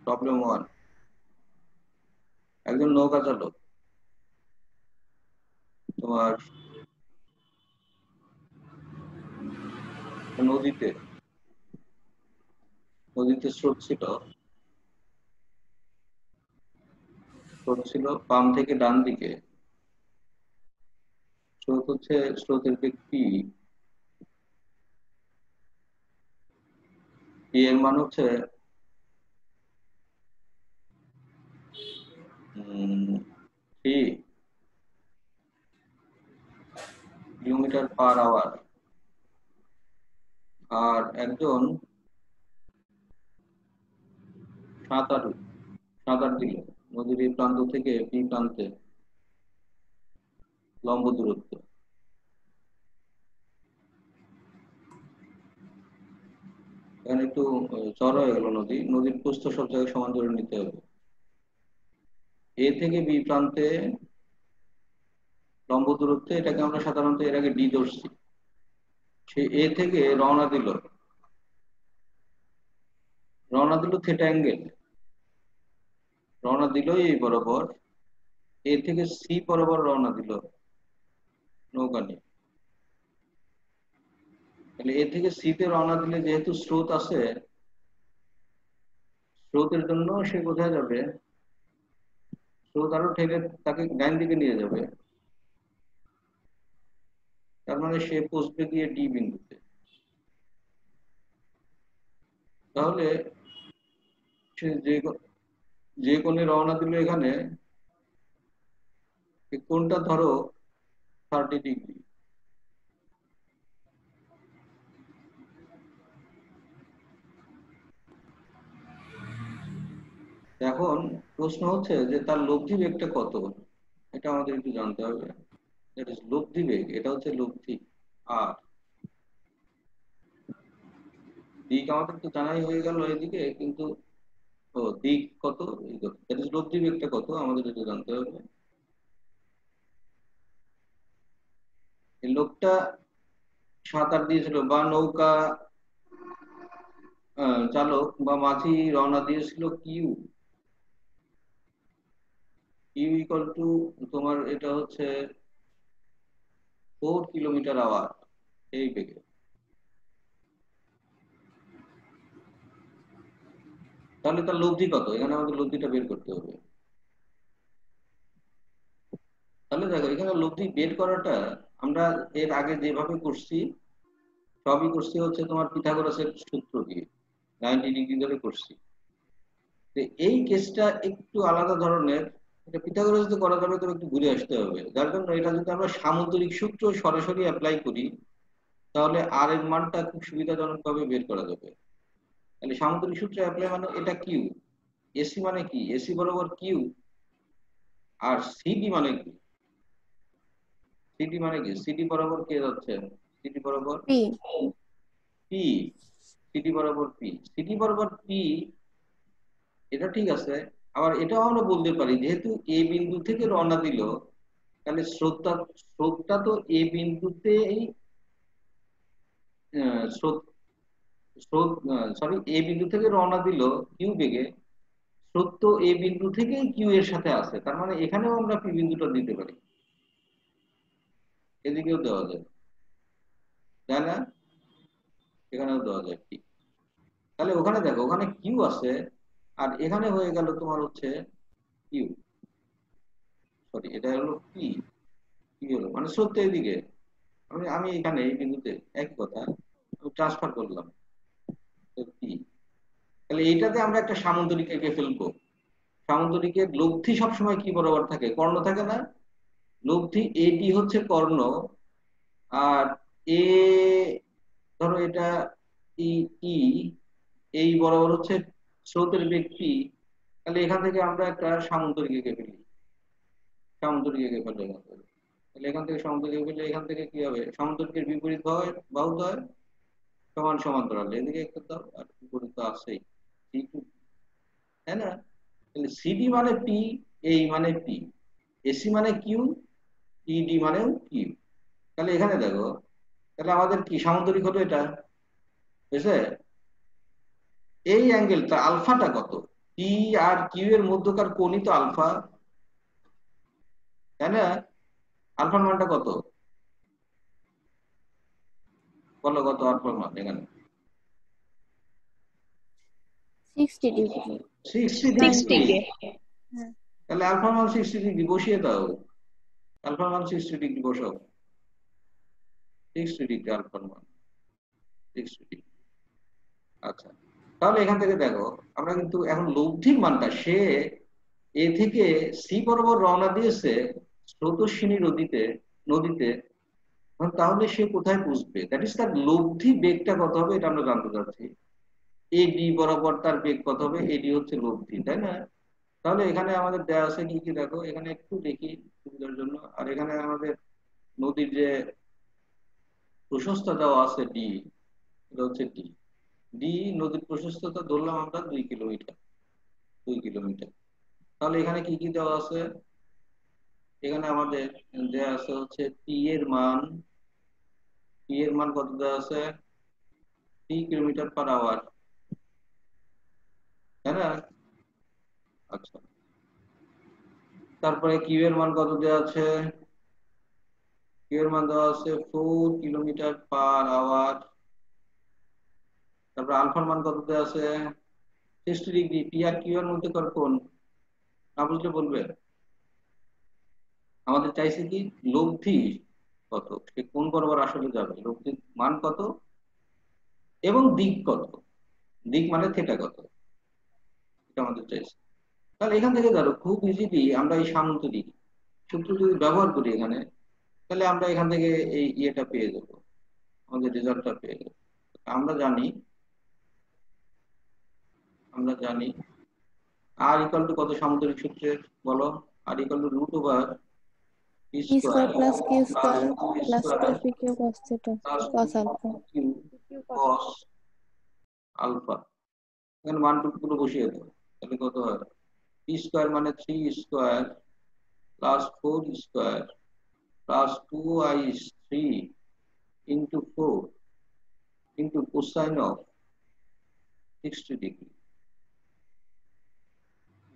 Problem one, একজন নৌকা চালক তোমার নদীতে নদীতে স্রোত ছিল বাম থেকে ডান দিকে। স্রোত হচ্ছে স্রোতের বেগ পি, পি এর মান হচ্ছে 3 কিলোমিটার/আওয়ার। আর একজন সাঁতারু সাঁতার দিল নদীর এই প্রান্ত থেকে বি প্রান্তে লম্ব দূরত্ব। এখানে একটু চড় হয়ে গেল নদী, নদীর প্রস্থ সব জায়গায় সমান ধরে নিতে হবে। এ থেকে বি প্রান্তে লম্ব দূরত্বে, এটাকে আমরা সাধারণত এর আগে ডি ধরছি। সে এ থেকে রওনা দিল থিটা অ্যাঙ্গেল, রওনা দিল এই বরাবর, এ থেকে সি বরাবর রওনা দিল নৌকা নিয়ে। তাহলে এ থেকে সি তে রওনা দিলে যেহেতু স্রোত আছে, স্রোতের জন্য সে কোথায় যাবে, স্রোত আরো ঠেলে তাকে ডাইন দিকে নিয়ে যাবে। তার মানে সে পৌঁছবে গিয়ে ডি বিন্দুতে। তাহলে সে যে কোণে রওনা দিল এখানে, এই কোণটা ধরো 30 ডিগ্রি। এখন প্রশ্ন হচ্ছে যে তার লব্ধি বেগটা কত, এটা আমাদের একটু জানতে হবে। লব্ধি বেগ, এটা হচ্ছে লব্ধি। আর দিক আমাদের তো জানাই হয়ে গেল এদিকে, কিন্তু দিক কত, লব্ধি বেগটা কত আমাদের একটু জানতে হবে। এই লোকটা সাঁতার দিয়েছিল বা নৌকা চালক বা মাঝি রওনা দিয়েছিল কিউ, কিউ ইকুয়াল টু তোমার এটা হচ্ছে 4 কিলোমিটার/আওয়ার এই বেগে। তাহলে তার লব্ধি কত, এখানে আমাদের লব্ধিটা বের করতে হবে। তাহলে দেখো এখানে লব্ধি বের করাটা আমরা এর আগে যেভাবে করছি সবই করছি হচ্ছে তোমার পিথাগোরাসের সূত্র দিয়ে, 90 ডিগ্রি ধরে করছি। তো এই কেসটা একটু আলাদা ধরনের, এটা পিথাগোরাস দিয়ে করা যাবে, তবে একটু ঘুরে আসতে হবে। যার জন্য এটা যদি আমরা সামুদ্রিক সূত্র সরাসরি অ্যাপ্লাই করি, তাহলে আর এর মানটা খুব সুবিধাজনক ভাবে বের করা যাবে। তাহলে সামুদ্রিক সূত্র অ্যাপ্লাই মানে এটা কিউ, এসি মানে কি, এসি বরাবর কিউ। আর সিডি মানে কি, সিডি বরাবর কে যাচ্ছে, সিডি বরাবর পি। পি, সিডি বরাবর পি, সিডি বরাবর পি, এটা ঠিক আছে। আবার এটাও আমরা বলতে পারি যেহেতু এ বিন্দু থেকে রওনা দিল, তাহলে স্রোতটা তো এ বিন্দুতেই স্রোত স্রোত সরি এ বিন্দু থেকে রওনা দিল কিউ বেগে, স্রোত তো এ বিন্দু থেকেই কিউ এর সাথে আছে, তার মানে এখানেও আমরা পি বিন্দুটা দিতে পারি, এদিকেও দেওয়া যায়, তাই না? এখানেও দেওয়া যায় পি। তাহলে ওখানে দেখো ওখানে কিউ আছে, আর এখানে হয়ে গেল তোমার হচ্ছে কিউ, সরি এটা হলো পি, কি হলো মানে সত্য এদিকে, আমি আমি এখানে এই বিন্দুতে একই কথা ট্রান্সফার করলাম পি। তাহলে এইটাতে আমরা একটা সামন্তরিক এঁকে ফেলবো। সামন্তরিকের লব্ধি সবসময় কি বরাবর থাকে, কর্ণ থাকে না? লব্ধি এডি হচ্ছে কর্ণ, আর এ ধরো এটা ই ই, এই বরাবর হচ্ছে স্রোতের বেগ পি। তাহলে এখান থেকে আমরা একটা সামন্তরিক এঁকে ফেলি, সামন্তরিক এঁকে ফেলে এখান থেকে। তাহলে এখান থেকে সামন্তরিক এঁকে ফেলে এখান থেকে কি হবে, সামন্তরিকের বিপরীত বাহু হয় সমান সমান্তরাল, এদিকে একটা দাও আর বিপরীত তো আছেই, তাই না? তাহলে সিডি মানে পি, এই মানে পি, এসি মানে কিউ, ইডি মানেও কিউ। তাহলে এখানে দেখো, তাহলে আমাদের কি সামন্তরিক হলো এটা, বুঝছে? এই অ্যাঙ্গেলটা আলফাটা কত, পি আর কিউ এর মধ্যকার কোণই তো আলফা, তাই না? আলফার মানটা কত, বলো কত আলফার মান এখানে? 60 ডিগ্রি। 60 90। ডিগ্রি। হ্যাঁ। তাহলে আলফার মান 60 ডিগ্রি বসিয়ে দাও, আলফার মান 60 ডিগ্রি বসাও, 60 ডিগ্রি আলফার মান, 60 ডিগ্রি। আচ্ছা, তাহলে এখান থেকে দেখো আমরা কিন্তু এখন লব্ধির মানটা, সে এ থেকে সি বরাবর রওনা দিয়েছে স্রোতস্বিনী নদীতে, নদীতে, তাহলে সে কোথায় বুঝবে, দ্যাট ইজ তার লব্ধি বেগটা কত হবে এটা আমরা জানতে চাচ্ছি। এডি বরাবর তার বেগ কত হবে, এডি হচ্ছে লব্ধি, তাই না? তাহলে এখানে আমাদের দেওয়া আছে কি কি, দেখো এখানে একটু দেখি সুবিধার জন্য। আর এখানে আমাদের নদীর যে প্রশস্ততা দেওয়া আছে ডি, এটা হচ্ছে ডি। ডি নদীর প্রশস্ততা ধরলাম আমরা 2 কিলোমিটার, 2 কিলোমিটার। তাহলে এখানে কি কি দেওয়া আছে, এখানে আমাদের দেওয়া আছে হচ্ছে পি এর মান, পি এর মান কত দেওয়া আছে, 3 কিলোমিটার পার আওয়ার, তাই না? আচ্ছা, তারপরে কিউ এর মান কত দেওয়া আছে, কিউ এর মান দেওয়া আছে 4 কিলোমিটার পার আওয়ার। তারপরে আলফার মান কত দেওয়া আছে 60 ডিগ্রি। পি আর কিউ এর মধ্যে কোন, না বুঝলে বলবে। আমাদের চাইছে কি লব্ধি কত, সে কোন বরাবর আসলে যাবে, লব্ধির মান কত এবং দিক কত, দিক মানে থেটা কত, এটা আমাদের চাইছে। তাহলে এখান থেকে ধরো খুব ইজিলি আমরা এই সামন্তরিক সূত্র যদি ব্যবহার করি এখানে, তাহলে আমরা এখান থেকে এই ইয়েটা পেয়ে যাবো, আমাদের রেজাল্টটা পেয়ে যাবো। আমরা জানি, আমরা জানি আর ইকুয়াল টু কত সামুদ্রিক সূত্রের, বলো। আর equal to root over P P square square plus Q plus square P plus square 2pq cos theta plus cos alpha। Q cos alpha. এখানে মান গুলো বসিয়ে দেবো, তাহলে কত হয়, পি স্কোয়ার মানে 3 square plus 4 square plus 2i3 into 4 into cosine of 60 degree.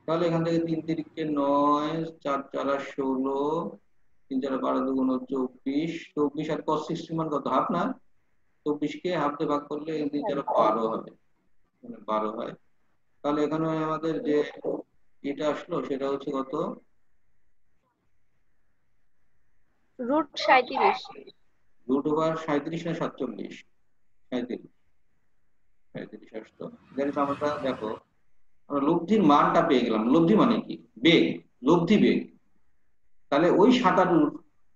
তাহলে এখান থেকে 3 তিরিকে 9, 4 চারা 16, 3 চারা 12 দুগুণ 24, 24 আর cos 60 মান কত, হাফ না? 24 কে হাফ দিয়ে ভাগ করলে 3 চারা 12 হবে, মানে 12 হয়। তাহলে এখানে আমাদের যে এটা আসলো সেটা হচ্ছে কত, √37। রুট ওভার 37 না 47, 37, 37 আসতো। দেন আমরা দেখো আমরা লব্ধির মানটা পেয়ে গেলাম, লব্ধি মানে কি, বেগ, লব্ধি বেগ। তাহলে ওই 7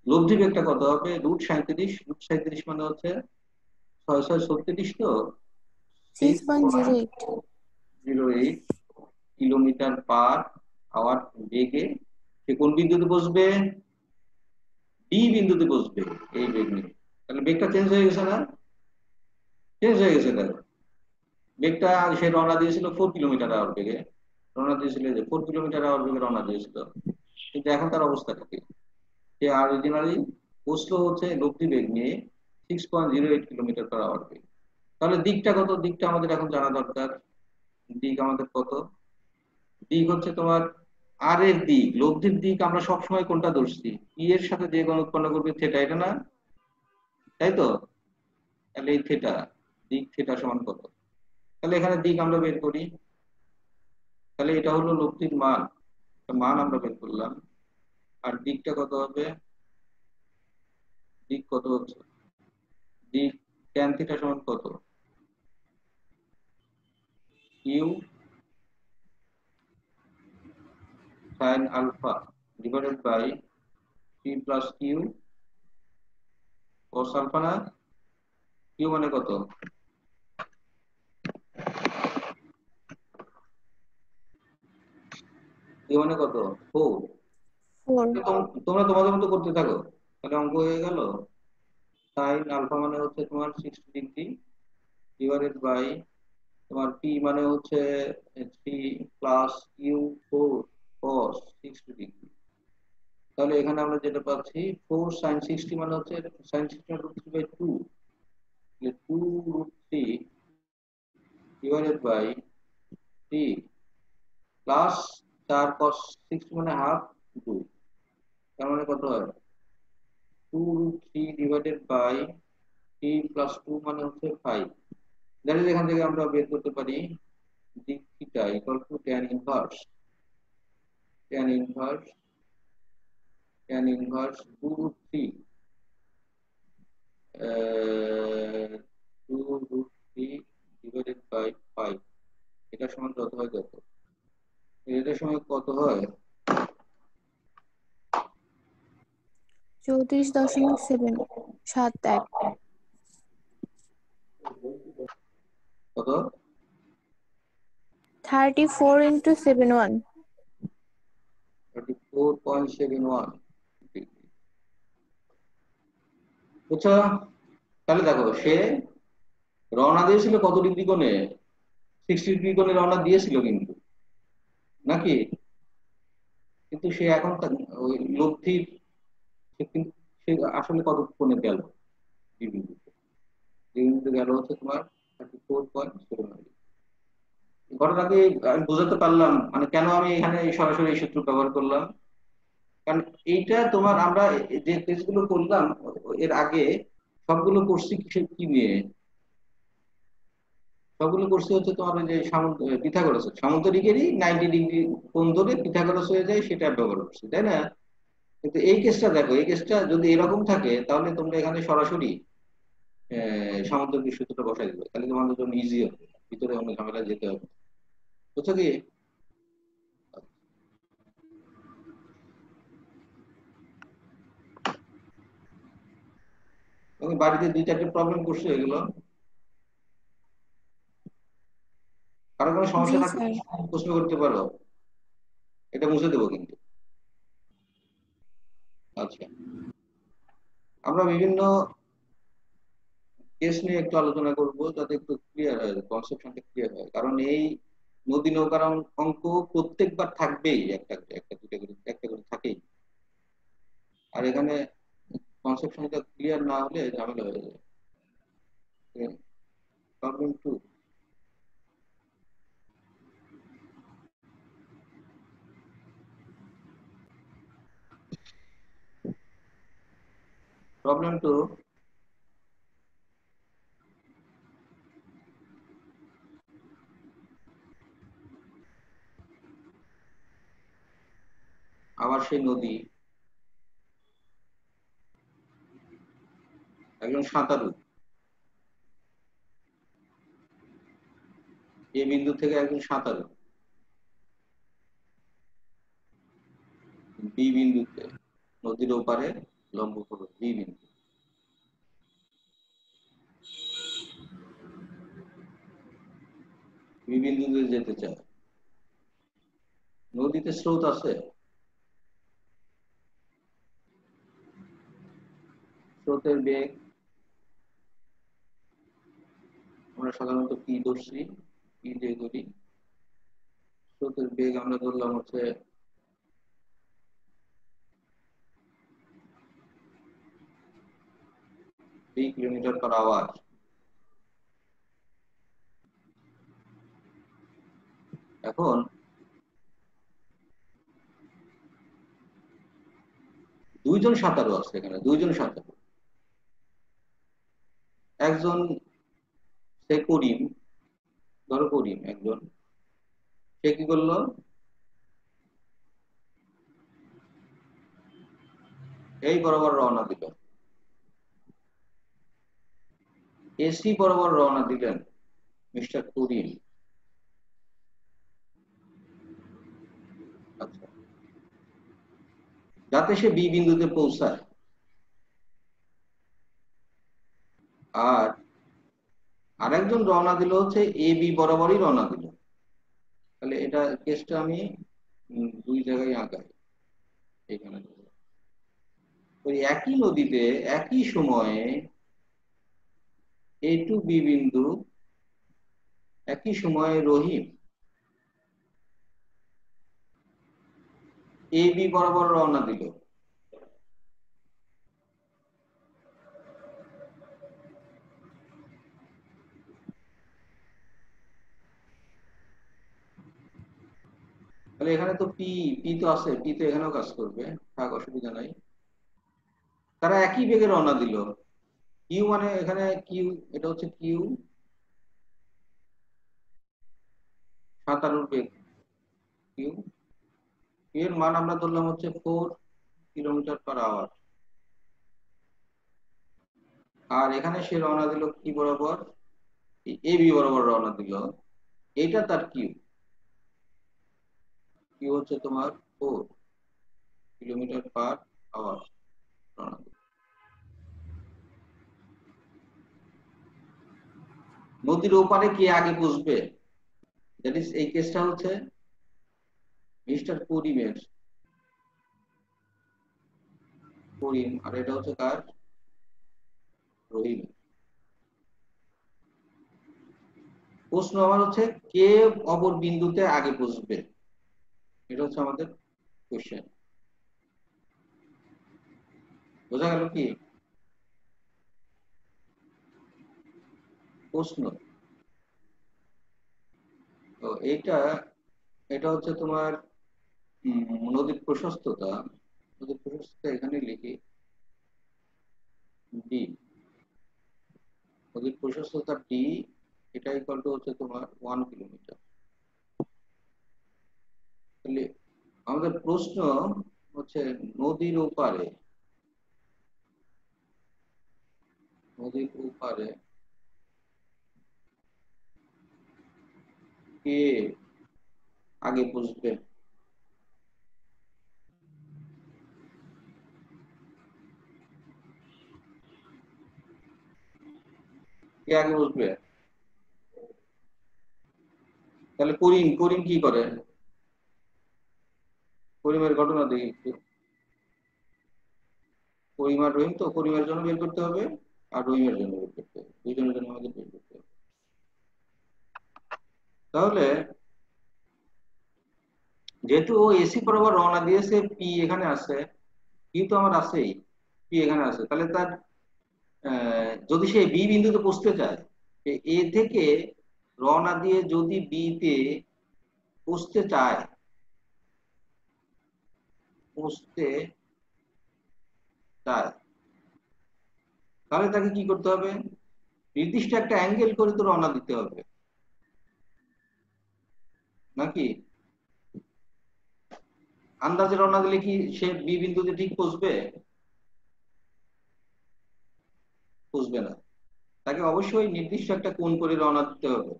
লব্ধি বেগটা কত হবে, √37, √37 মানে হচ্ছে 6 6 36, তো 6.08। 6.08 কিলোমিটার পার আওয়ার বেগে সে কোন বিন্দুতে বসবে, ডি বিন্দুতে বসবে এই বেগ নিয়ে। তাহলে বেগটা চেঞ্জ হয়ে গেছে না, চেঞ্জ হয়ে গেছে। তাহলে বেগটা, সে রওনা দিয়েছিল 4 কিলোমিটার আওয়ার বেগে, রওনা দিয়েছিল যে 4 কিলোমিটার আওয়ার বেগে রওনা দিয়েছিল, কিন্তু এখন তার অবস্থাটা কি, সে অরিজিনালি বসলো হচ্ছে লব্ধি বেগ নিয়ে 6.08 কিলোমিটার পার আওয়ার বেগ। তাহলে দিকটা কত, দিকটা আমাদের এখন জানা দরকার। দিক আমাদের কত, দিক হচ্ছে তোমার আর এর দিক, লব্ধির দিক আমরা সবসময় কোনটা ধরছি, ই এর সাথে যে কোণ উৎপন্ন করবে থেটা, এটা না, তাই তো? তাহলে এই থেটা, দিক থেটা সমান কত, তাহলে এখানে দিক আমরা বের করি। তাহলে এটা হলো লব্ধির মান, মান আমরা বের করলাম। আর দিকটা কত হবে, দিক কত হচ্ছে, দিক ট্যান থিটা সমান কত, Q sine alpha divided by P plus Q cos alpha, না? কিউ মানে কত, কিউ মানে কত, 4। 4। তোমরা তোমাদের মতো করতে থাকো, তাহলে অঙ্ক হয়ে গেল। সাইন আলফা মানে হচ্ছে তোমার 60 ডিগ্রি ডিভাইডেড বাই তোমার পি মানে হচ্ছে 3 প্লাস কিউ 4 কস 60 ডিগ্রি। তাহলে এখানে আমরা যেটা পাচ্ছি 4 sin 60 মানে হচ্ছে sin 60 √3/2, 2√3 divided by 3 plus 4 cos 6 মানে হাফ 2, তার মানে কত হয় 2√3 ডিভাইডেড বাই 3 প্লাস 2 মানে হচ্ছে 5। দ্যাট ইজ এখান থেকে আমরা বের করতে পারি দিক theta equal to tan inverse tan inverse 2√3 2√3 divided by 5, এটা সমান কত হয় দেখো, এটার সময় কত হয় 34.71 কত 34 into 71 34.71 বুঝছো? তাহলে দেখো সে রওনা দিয়েছিল কত ডিগ্রি কোণে, 60 ডিগ্রি কোণে রওনা দিয়েছিল কিন্তু, নাকি? কিন্তু সে এখন ওই লব্ধির সে আসলে কত কোণে গেল, বিবিন্দুতে বিবিন্দুতে গেল হচ্ছে তোমার 34.71। ঘটনাকে আমি বোঝাতে পারলাম, মানে কেন আমি এখানে সরাসরি এই সূত্র ব্যবহার করলাম, কারণ এইটা তোমার আমরা যে টেস্টগুলো করলাম এর আগে সবগুলো করছি কি নিয়ে, সবগুলো করছি হচ্ছে তোমার ওই যে পিথাগোরাস সামন্তরিকেরই 90 ডিগ্রি কোণ ধরে পিথাগোরাস হয়ে যায় সেটা ব্যবহার করছি, তাই না? কিন্তু এই কেসটা দেখো, এই কেসটা যদি এরকম থাকে তাহলে তোমরা এখানে সরাসরি সামন্তরিক সূত্রটা বসাই দিবে, তাহলে তোমাদের জন্য ইজি হবে, ভিতরে অনেক ঝামেলা যেতে হবে। বুঝছো কি? তুমি বাড়িতে 2-4টে প্রবলেম করছো এগুলো, কারো কোনো জি সমস্যা থাকলে স্যার প্রশ্ন করতে পারো, এটা মুছে দেবো কিন্তু। আচ্ছা, আমরা বিভিন্ন কেস নিয়ে একটু আলোচনা করব যাতে একটু ক্লিয়ার হয়, কনসেপশনটা ক্লিয়ার হয়, কারণ এই নদী নৌকার অঙ্ক প্রত্যেকবার থাকবেই, একটা করে একটা দুটো করে একটা করে থাকেই। আর এখানে কনসেপশনটা ক্লিয়ার না হলে ঝামেলা হয়ে যায়। প্রবলেম টু, প্রবলেম টু, আবার সেই নদী, একজন সাঁতারু এ বিন্দু থেকে একজন সাঁতারু বি বিন্দুতে নদীর ওপারে লম্ব করো বি বিন্দু, বি বিন্দুতে যেতে চায়। নদীতে স্রোত আছে, স্রোতের বেগ আমরা সাধারণত কি ধরছি, কি দিয়ে ধরি, স্রোতের বেগ আমরা ধরলাম হচ্ছে 3 কিলোমিটার পার আওয়ার। এখন দুইজন সাঁতারু আছে, এখানে দুইজন সাঁতারু, একজন সে করিম, ধরো করিম একজন, সে কি করলো, এই বরাবর রওনা দিল, এসি বরাবর রওনা দিলেন মিস্টার করিম। আচ্ছা, যাতে সে বি বিন্দুতে পৌঁছায়। আর আরেকজন রওনা দিল হচ্ছে এ বি বরাবরই রওনা দিল। তাহলে এটা কেসটা আমি দুই জায়গায় আঁকাই, এখানে ওই একই নদীতে একই সময়ে এ টু বি বিন্দু, একই সময়ে রহিম এ বি বরাবর রওনা দিল। তাহলে এখানে তো পি, পি তো আছে, পি তো এখানেও কাজ করবে, থাক অসুবিধা নাই। তারা একই বেগে রওনা দিল। কিউ মানে এখানে কিউ, এটা হচ্ছে কিউ, 57 বেগ কিউ। এর মান আমরা ধরলাম হচ্ছে 4 কিলোমিটার পার আওয়ার। আর এখানে সে রওনা দিল কি বরাবর, এ বি বরাবর রওনা দিল। এইটা তার কিউ, কিউ হচ্ছে তোমার 4 কিলোমিটার পার আওয়ার রওনা দিল। নদীর ওপারে কে আগে পৌঁছবে, দ্যাট ইজ এই কেসটা হচ্ছে মিস্টার করিমের, করিম, আর এটা হচ্ছে কার, রহিম। প্রশ্ন আমার হচ্ছে কে অপর বিন্দুতে আগে পৌঁছবে, এটা হচ্ছে আমাদের কোশ্চেন। বোঝা গেল কি প্রশ্ন? তো এইটা, এটা হচ্ছে তোমার নদীর প্রশস্ততা। নদীর প্রশস্ততা এখানে লিখি ডি, নদীর প্রশস্ততা ডি, এটা ইকুয়াল টু হচ্ছে তোমার 1 কিলোমিটার। তাহলে আমাদের প্রশ্ন হচ্ছে নদীর ওপারে, নদীর ওপারে কে আগে পৌঁছবে। কে আগে পৌঁছবে? তাহলে করিম, করিম কি করে, করিমের ঘটনা দেখি একটু। করিম আর রহিম, তো করিমের জন্য বের করতে হবে আর রহিমের জন্য বের করতে হবে, দুইজনের জন্য আমাদের বের করতে হবে। তাহলে যেহেতু ও এসি বরাবর রওনা দিয়েছে, পি এখানে আছে, পি তো আমার আছেই, পি এখানে আছে, তাহলে তার যদি সে বি বিন্দুতে পৌঁছতে চায়, এ থেকে রওনা দিয়ে যদি বি তে পৌঁছতে চায়, পৌঁছতে চায়, তাহলে তাকে কি করতে হবে, নির্দিষ্ট একটা অ্যাঙ্গেল করে তো রওনা দিতে হবে নাকি? আন্দাজে রওনা দিলে কি সে বি বিন্দুতে ঠিক পৌঁছবে? পৌঁছবে না। তাকে অবশ্যই নির্দিষ্ট একটা কোণ করে রওনা দিতে হবে।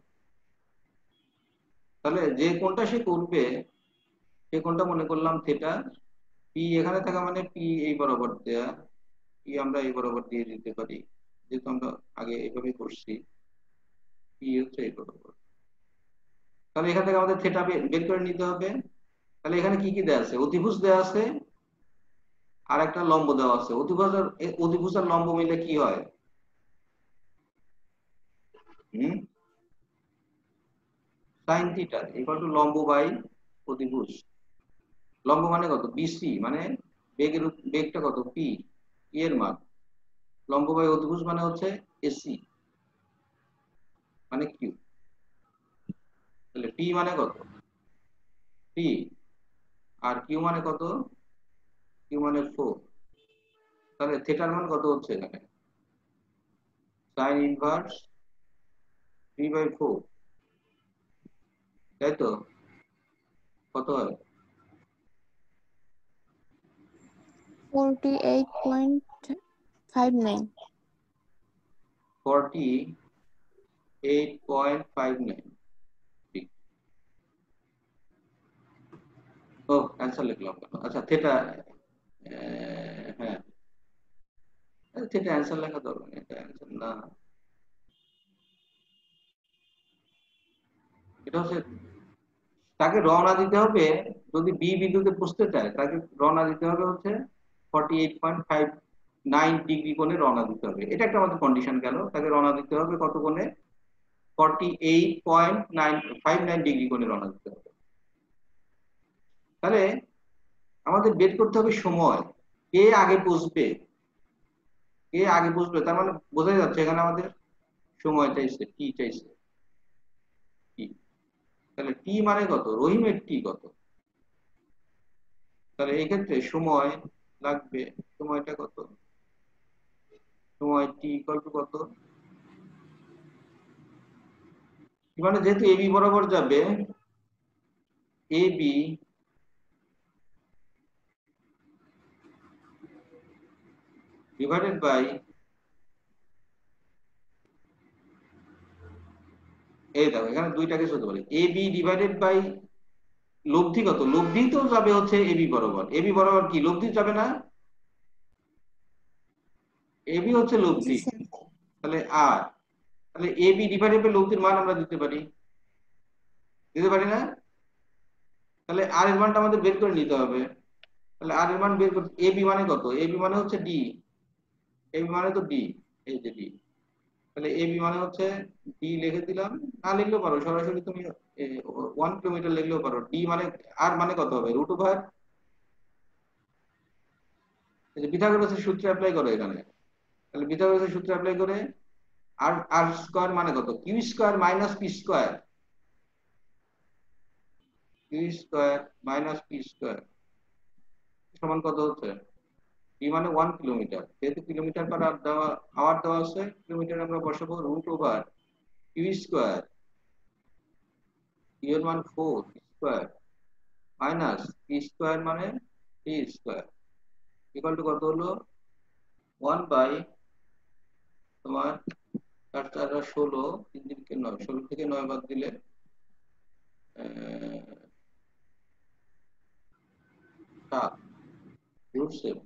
তাহলে যে কোণটা সে করবে, সে কোণটা মনে করলাম থিটা। পি এখানে থাকা মানে পি এই বরাবর দেয়া, পি আমরা এই বরাবর দিয়ে দিতে পারি, যেহেতু আমরা আগে এইভাবে করছি। পি হচ্ছে এই বরাবর। তাহলে এখান থেকে আমাদের থিটা বের করে নিতে হবে। তাহলে এখানে কি কি দেওয়া আছে, অতিভুজ দেওয়া আছে, আর একটা লম্ব দেওয়া আছে। অতিভুজ আর লম্ব মিলে কি হয়, হম, সাইন থিটা ইকুয়াল টু লম্ব বাই অতিভুজ। লম্ব মানে কত, বিসি, মানে বেগটা কত, পি, এর মান। লম্ব বাই অতিভুজ মানে হচ্ছে এসি, মানে কিউ। তাহলে পি মানে কত, পি, আর কিউ মানে কত, কিউ মানে 4। তাহলে থিটার মান কত হচ্ছে এখানে, সাইন ইনভার্স 3/4, তাই তো? কত হয়, 48.59. 48.59। ও অ্যান্সার লিখলাম কেন, আচ্ছা থিটা, হ্যাঁ, থিটা অ্যান্সার লেখা দরকার নেই, এটা অ্যান্সার না। এটা হচ্ছে তাকে রওনা দিতে হবে, যদি বি বিন্দুতে পৌঁছতে চায় তাকে রওনা দিতে হবে হচ্ছে 48.59 ডিগ্রি কোণে রওনা দিতে হবে। এটা একটা আমাদের কন্ডিশন গেল, তাকে রওনা দিতে হবে কত কোণে, 48.959 ডিগ্রি কোণে রওনা দিতে হবে। তাহলে আমাদের বের করতে হবে সময়, কে আগে পৌঁছবে, কে আগে পৌঁছবে, তার মানে বোঝা যাচ্ছে এখানে আমাদের সময় চাইছে, টি চাইছে, টি। তাহলে টি মানে কত, রহিমের টি কত, তাহলে এই ক্ষেত্রে সময় লাগবে, সময়টা কত, সময় টি ইকুয়াল টু কত, মানে যেহেতু এবি বরাবর যাবে, এবি ডিভাইডেড বাই, এই দেখো এখানে দুইটা কিছু হতে পারে, এবি ডিভাইডেড বাই লব্ধি কত, লব্ধি তো যাবে হচ্ছে এবি বরাবর, এবি বরাবর কি লব্ধি যাবে না, এবি হচ্ছে জি লব্ধি, স্যার। তাহলে আর, তাহলে এবি ডিভাইডেড বাই লব্ধির মান আমরা দিতে পারি, দিতে পারি না, তাহলে আর এর মানটা আমাদের বের করে নিতে হবে, তাহলে আর এর মান বের করতে, এবি মানে কত, এবি মানে হচ্ছে ডি, এবি মানে তো ডি, এই যে ডি, তাহলে এবি মানে হচ্ছে ডি লিখে দিলাম, না লিখলেও পারো সরাসরি তুমি 1 কিলোমিটার লিখলেও পারো, ডি মানে আর মানে কত হবে রুট ওভার, এই যে পিথাগোরাসের সূত্র অ্যাপ্লাই করো এখানে, তাহলে পিথাগোরাসের সূত্র অ্যাপ্লাই করে আর আর স্কয়ার মানে কত, Q square minus P square, Q square minus P square সমান কত হচ্ছে, ডি মানে 1 কিলোমিটার, যেহেতু কিলোমিটার পার আওয়ার দেওয়া আছে, কিলোমিটার আমরা বসাবো root over Q square, Q এর মান 4 স্কয়ার মাইনাস পি স্কয়ার মানে পি স্কয়ার ইকুয়াল টু কত হলো 1 বাই তোমার 4 4 16, 3 3 9, 16 থেকে 9 বাদ দিলে 7 রুট 7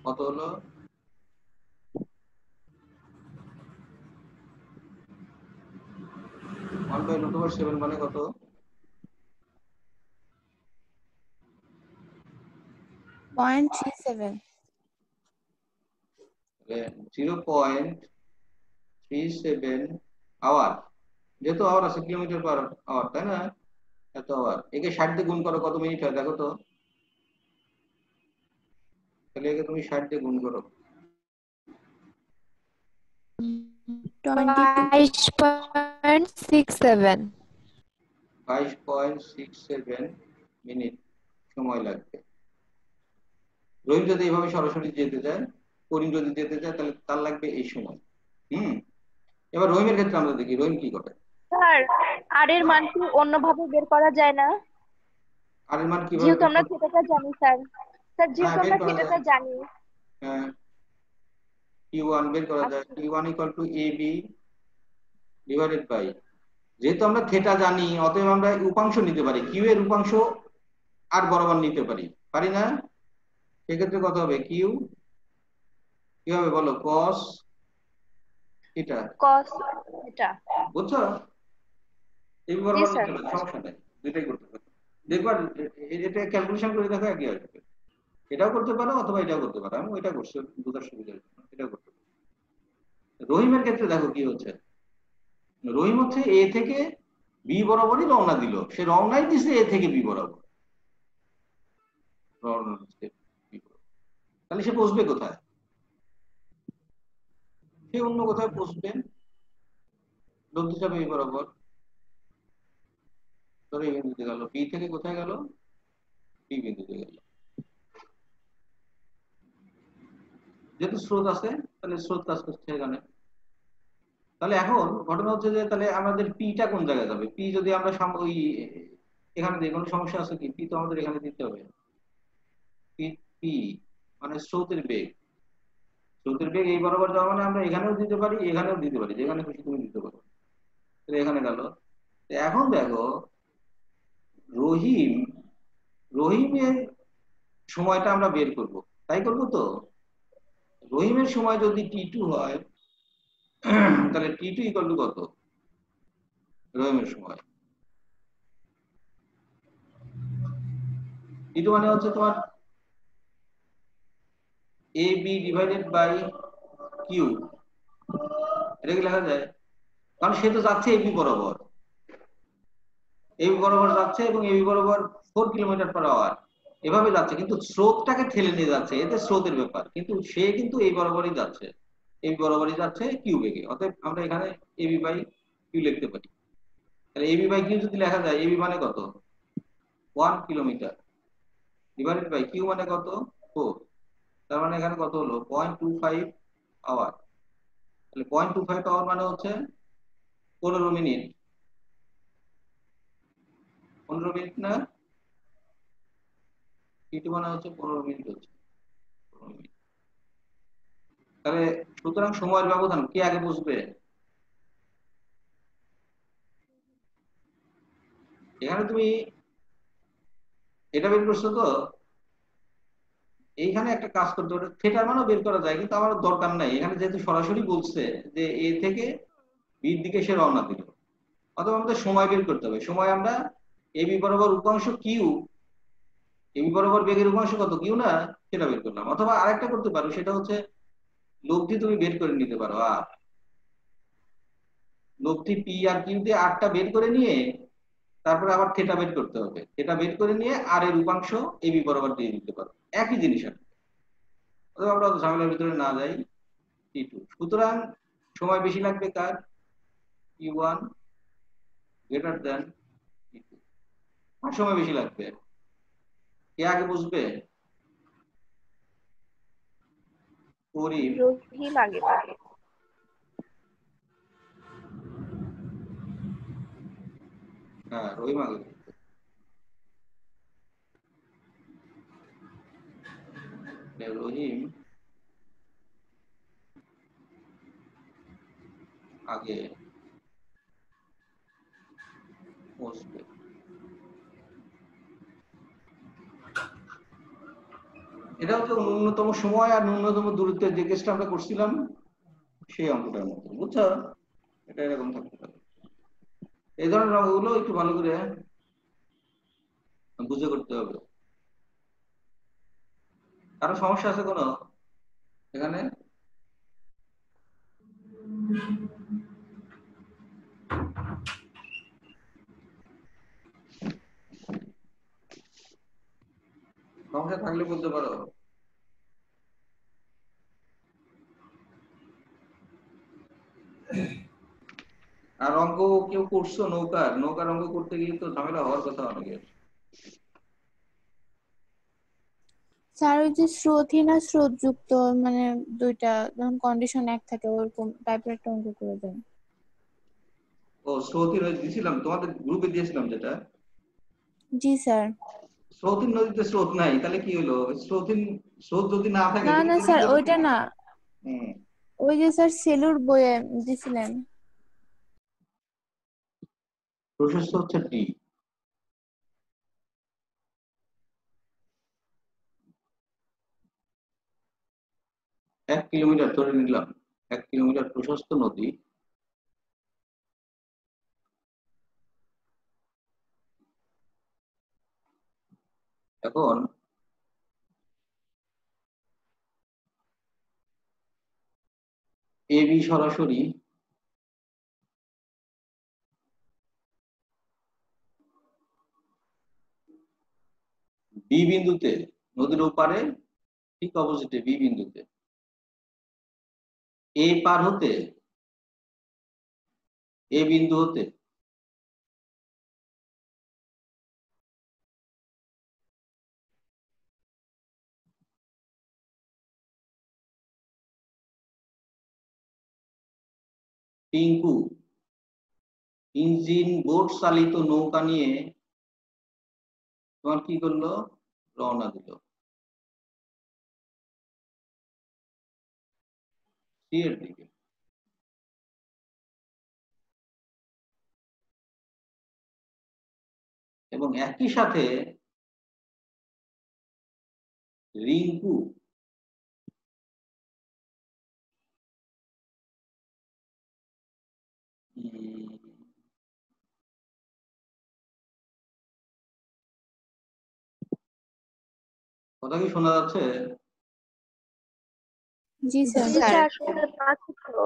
কত হলো, 1 বাই রুট ওভার 7 মানে কত, 0.37. 0.37 আওয়ার, যেহেতু আওয়ার আছে কিলোমিটার পার আওয়ার তাই না, এত আওয়ার, একে 60 দিয়ে গুণ করো কত মিনিট হয় দেখো তো, তাহলে একে তুমি 60 দিয়ে গুণ করো, 22. 22.67. 22.67 মিনিট সময় লাগবে। রহিম যদি এভাবে সরাসরি যেতে যায়, করিম যদি যেতে যায়, তাহলে তার লাগবে এই সময়। এবার রহিমের ক্ষেত্রে আমরা দেখি রহিম কি করে। স্যার, আর এর মান কি অন্যভাবে বের করা যায় না? আর এর মান কিভাবে যেহেতু বের আমরা করব? থিটাটা জানি স্যার। স্যার, হ্যাঁ যেহেতু বের আমরা করা যায়, থিটাটা জানি। হ্যাঁ Q1 বের করা যায়, আচ্ছা। Q1 = AB ডিভাইডেড বাই, যেহেতু আমরা থিটা জানি অতএব আমরা উপাংশ নিতে পারি, কিউ এর উপাংশ আর বরাবর নিতে পারি, পারি না, সেক্ষেত্রে কত হবে কিউ, কি হবে বলো, cos থিটা, কস এটা। বুঝছো, এই জি বরাবর স্যার। নিতে পারি, সমস্যা নেই, দুইটাই করতে পারি, দেখবার এটা ক্যালকুলেশন করে দেখো একই আসবে, এটাও করতে পারো অথবা এটাও করতে পারো, আমি ওইটা করছি বুঝার সুবিধার জন্য, এটাও করতে পারো। রহিমের ক্ষেত্রে দেখো কি হচ্ছে, রহিম হচ্ছে এ থেকে বি বরাবরই রওনা দিল, সে রওনাই দিছে এ থেকে বি বরাবর, রওনা দিচ্ছে B বরাবর। তাহলে সে বসবে কোথায়, সে অন্য কোথায় বসবে, লব্ধি যাবে এই বরাবর, ধরো এই বিন্দুতে গেল, বি থেকে কোথায় গেল, বি বিন্দুতে গেল, যেহেতু স্রোত আছে তাহলে স্রোত কাজ করছে এখানে। তাহলে এখন ঘটনা হচ্ছে যে তাহলে আমাদের পিটা কোন জায়গায় যাবে, পি যদি আমরা ওই এখানে দিই কোনো সমস্যা আছে কি, পি তো আমাদের এখানে দিতে হবে, পি পি মানে স্রোতের বেগ, স্রোতের বেগ এই বরাবর যাওয়া মানে আমরা এখানেও দিতে পারি এখানেও দিতে পারি, যেখানে খুশি তুমি দিতে পারো, তাহলে এখানে গেল। এখন দেখো রহিম, রহিমের সময়টা আমরা বের করব, তাই করব তো, রহিমের সময় যদি T2 হয় তাহলে T2 = কত, রহিমের সময় T2 মানে হচ্ছে তোমার AB ডিভাইডেড বাই কিউ, এটা কি লেখা যায়, কারণ সে তো যাচ্ছে এবি বরাবর, এবি বরাবর যাচ্ছে এবং এবি বরাবর 4 কিলোমিটার/আওয়ার এভাবে যাচ্ছে, কিন্তু স্রোতটাকে ঠেলে নিয়ে যাচ্ছে, এতে স্রোতের ব্যাপার, কিন্তু সে কিন্তু এই বরাবরই যাচ্ছে, এবি বরাবরই যাচ্ছে কিউ বেগে, অতএব আমরা এখানে AB/কিউ লিখতে পারি। তাহলে AB/কিউ যদি লেখা যায়, এবি মানে কত, কিলোমিটার ডিভাইডেড বাই কিউ মানে কত 4, তার মানে এখানে কত হলো 0.25 আওয়ার। তাহলে 0.25 আওয়ার মানে হচ্ছে 15 মিনিট। 15 মিনিট না, টি2 মানে হচ্ছে 15 মিনিট হচ্ছে 15 মিনিট। তাহলে সুতরাং সময়ের ব্যবধান কে আগে বুঝবে? এখানে তুমি এটা বের করছো তো, এইখানে একটা কাজ করতে হবে, থিটার মানও বের করা যায় কিন্তু আমার দরকার নাই, এখানে যেহেতু সরাসরি বলছে যে এ থেকে বির দিকে সে রওনা দিল, অথবা আমাদের সময় বের করতে হবে। সময় আমরা এবি বরাবর উপাংশ কিউ, এবি বরাবর বেগের উপাংশ কত কিউ না, সেটা বের করলাম। অথবা আরেকটা করতে পারো, সেটা হচ্ছে লব্ধি তুমি বের করে নিতে পারো, আর লব্ধি পি আর কিউ দিয়ে আরটা বের করে নিয়ে তারপরে আবার থেটা বের করতে হবে, থেটা বের করে নিয়ে আর এর উপাংশ এবি বরাবর দিয়ে দিতে পারো, একই জিনিস আর কি। অথবা আমরা ঝামেলার ভিতরে না যাই, টি2। সুতরাং সময় বেশি লাগবে কার? টি1 গ্রেটার দেন টি2। আর সময় বেশি লাগবে, কে আগে বুঝবে? করিম। রহিম আগে পাবে। হ্যাঁ, রহিম আগে বুঝবে। রহিম আগে বুঝবে। এটা হচ্ছে ন্যূনতম সময় আর ন্যূনতম দূরত্বের যে কেসটা আমরা করছিলাম সেই অঙ্কটার মতো, বুঝছো? এটা এরকম থাকতে পারে। এই ধরনের অঙ্কগুলো একটু ভালো করে বুঝে করতে হবে। কারো সমস্যা আছে কোনো এখানে? সমস্যা থাকলে বলতে পারো। আর অঙ্ক কেউ করছো নৌকার? নৌকার অঙ্ক করতে গিয়ে তো ঝামেলা হওয়ার কথা অনেকের। স্যার ওই যে স্রোতহীন আর স্রোতযুক্ত, মানে দুইটা যখন কন্ডিশন এক থাকে ওরকম টাইপের একটা অঙ্ক করে দেন। ও স্রোতহীন দিয়েছিলাম তোমাদের গ্রুপে, দিয়েছিলাম যেটা। জি স্যার। স্রোতহীন নদীতে স্রোত নাই, তাহলে কি হলো? স্রোতহীন, স্রোত যদি না থাকে না তুমি না তো স্যার, নিজে। ওইটা না, হম। ওই যে স্যার সেলুর বইয়ে দিছিলেন। প্রশস্ত হচ্ছে ডি। 1 কিলোমিটার ধরে নিলাম, 1 কিলোমিটার প্রশস্ত নদী। এখন এবি সরাসরি বি বিন্দুতে, নদীর ওপারে ঠিক অপোজিটে বি বিন্দুতে এ পার হতে, এ বিন্দু হতে টিঙ্কু ইঞ্জিন বোট চালিত নৌকা নিয়ে তোমার কি করলো, রওনা দিল সি এর দিকে। এবং একই সাথে রিঙ্কু কথা কি শোনা যাচ্ছে? জি স্যার। জি স্যার, শুনতে পাচ্ছি তো।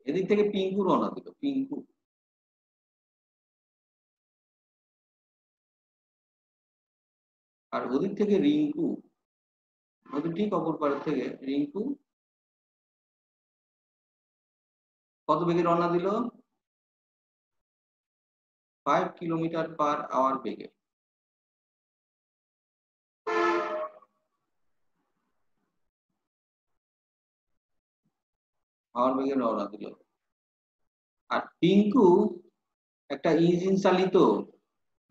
এদিক থেকে পিঙ্কু রওনা দিল, পিঙ্কু। আর ওদিক থেকে রিঙ্কু, ওদিক ঠিক অপর পারের থেকে রিঙ্কু কত বেগে রওনা দিল? 5 কিলোমিটার/আওয়ার বেগে। আওয়ার বেগে রওনা দিল। আর টিঙ্কু একটা ইঞ্জিন চালিত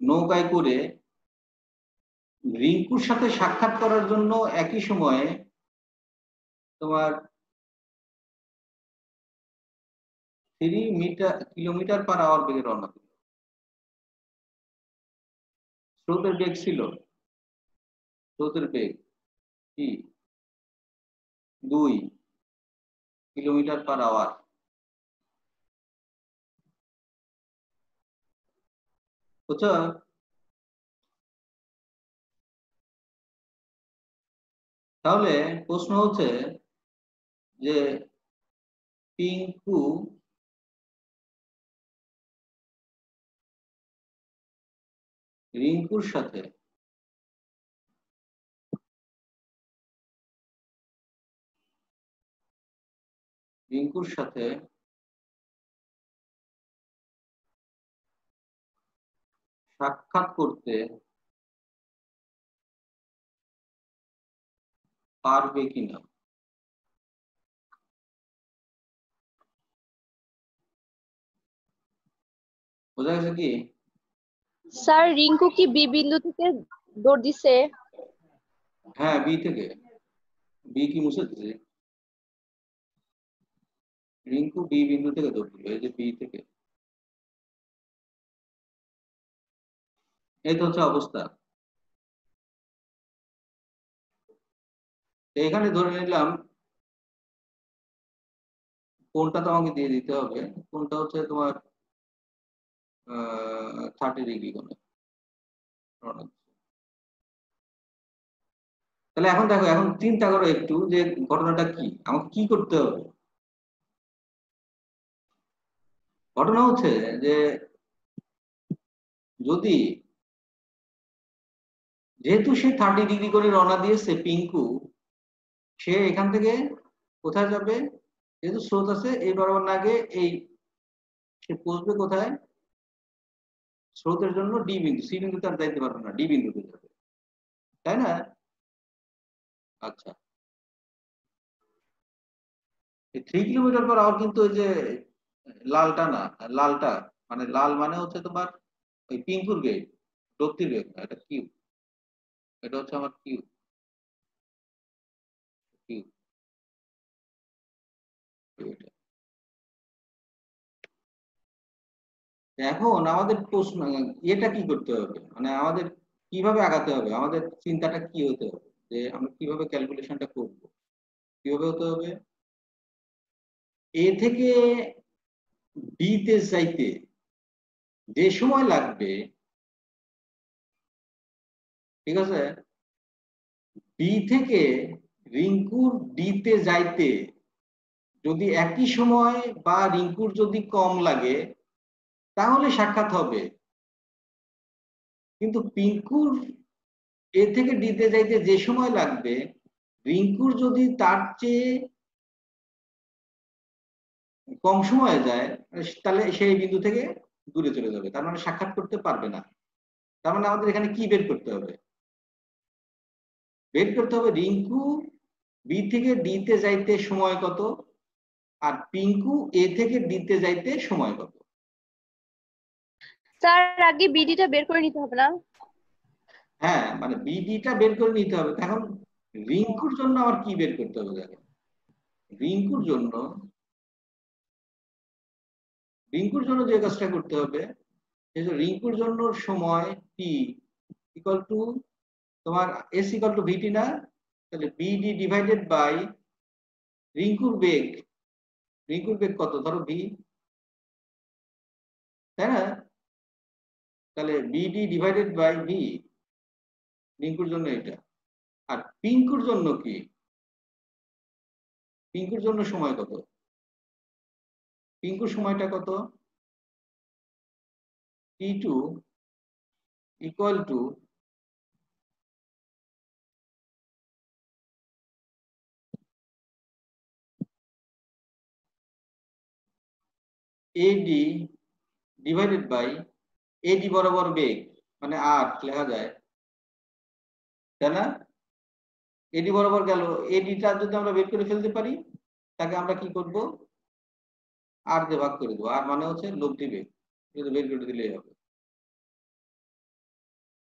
নৌকায় করে রিঙ্কুর সাথে সাক্ষাৎ করার জন্য একই সময়ে তোমার 3 কিলোমিটার/আওয়ার বেগে রওনা দিল। স্রোতের বেগ ছিল, স্রোতের বেগ কি 2 কিলোমিটার/আওয়ার। বুঝছো? তাহলে প্রশ্ন হচ্ছে যে টিঙ্কু রিঙ্কুর সাথে সাক্ষাৎ করতে পারবে কিনা। বোঝা গেছে কি? স্যার রিঙ্কু কি বি বিন্দু থেকে দৌড় দিছে? হ্যাঁ, বি থেকে। বি কি মুছে দিছে? রিঙ্কু বি বিন্দু থেকে দৌড় দিল, এই যে বি থেকে। এই তো হচ্ছে অবস্থা। এখানে ধরে নিলাম কোনটা তোমাকে দিয়ে দিতে হবে, কোনটা হচ্ছে তোমার 30 ডিগ্রি কোণে। তাহলে এখন দেখো, এখন চিন্তা করো একটু যে ঘটনাটা কি, আমাকে কি করতে হবে। ঘটনা হচ্ছে যে যদি যেহেতু সে 30 ডিগ্রি করে রওনা দিয়েছে পিঙ্কু, সে এখান থেকে কোথায় যাবে? যেহেতু স্রোত আছে এই বরাবর না গিয়ে এই সে পৌঁছবে কোথায়? স্রোতের জন্য ডি বিন্দু, সি বিন্দুতে আর যাইতে পারবে না, ডি বিন্দুতে যাবে, তাই না? আচ্ছা, 3 কিলোমিটার/আওয়ার কিন্তু ওই যে লালটা না, লালটা মানে লাল মানে হচ্ছে তোমার ওই পিঙ্কুর বেগ, রক্তির বেগ না, এটা কিউ, এটা হচ্ছে আমার কিউ। কিউ এখন আমাদের প্রশ্ন এটা কি করতে হবে, মানে আমাদের কিভাবে আগাতে হবে, আমাদের চিন্তাটা কি হতে হবে, যে আমরা কিভাবে ক্যালকুলেশনটা করব, কিভাবে হতে হবে? এ থেকে বি তে যাইতে যে সময় লাগবে, ঠিক আছে, বি থেকে রিঙ্কুর ডি তে যাইতে যদি একই সময় বা রিঙ্কুর যদি কম লাগে তাহলে সাক্ষাৎ হবে। কিন্তু পিঙ্কুর এ থেকে ডি তে যাইতে যে সময় লাগবে, রিঙ্কুর যদি তার চেয়ে কম সময়ে যায় তাহলে সেই বিন্দু থেকে দূরে চলে যাবে, তার মানে সাক্ষাৎ করতে পারবে না। তার মানে আমাদের এখানে কি বের করতে হবে? বের করতে হবে রিঙ্কু বি থেকে ডি তে যাইতে সময় কত, আর পিঙ্কু এ থেকে ডি তে যাইতে সময় কত। স্যার আগে বিডিটা বের করে নিতে হবে না? হ্যাঁ, মানে বিডিটা বের করে নিতে হবে। এখন রিঙ্কুর জন্য আমার কি বের করতে হবে? দেখো, রিঙ্কুর জন্য যে কাজটা করতে হবে, রিঙ্কুর জন্য সময় টি ইকুয়াল টু তোমার এস ইকুয়াল টু ভিটি না, তাহলে বিডি ডিভাইডেড বাই রিঙ্কুর বেগ। রিঙ্কুর বেগ কত ধরো ভি, তাই না? তাহলে বিডি ডিভাইডেড বাই ভি রিঙ্কুর জন্য এটা। আর পিঙ্কুর জন্য কি? পিঙ্কুর জন্য সময় কত? পিঙ্কুর সময়টা কত? T two equal to AD divided by AD বরাবর বেগ মানে 8 লেখা যায়, তাই না? এডি বরাবর গেল, এডিটা যদি আমরা বের করে ফেলতে পারি তাকে আমরা কি করব, আর দিয়ে ভাগ করে দেবো। আর মানে হচ্ছে লব্ধি বেগ, যদি বের করে দিলেই হবে।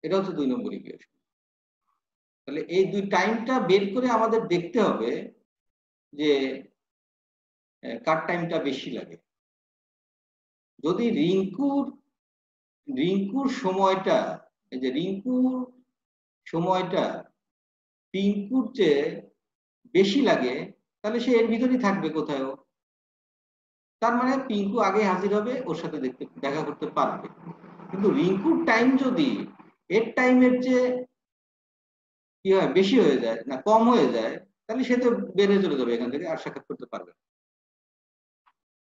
এটা হচ্ছে 2 নম্বর ইকুয়েশন। তাহলে এই দুই টাইমটা বের করে আমাদের দেখতে হবে যে কার টাইমটা বেশি লাগে। যদি রিঙ্কুর সময়টা, এই যে রিঙ্কুর সময়টা পিঙ্কুর চেয়ে বেশি লাগে, তাহলে সে এর ভিতরেই থাকবে কোথাও। তার মানে পিঙ্কু আগে হাজির হবে, ওর সাথে দেখা করতে পারবে। কিন্তু রিঙ্কুর টাইম যদি এর টাইমের চেয়ে কি হয়, বেশি হয়ে যায় না কম হয়ে যায়, তাহলে সে তো বেরিয়ে চলে যাবে এখান থেকে, আর সাক্ষাৎ করতে পারবে না।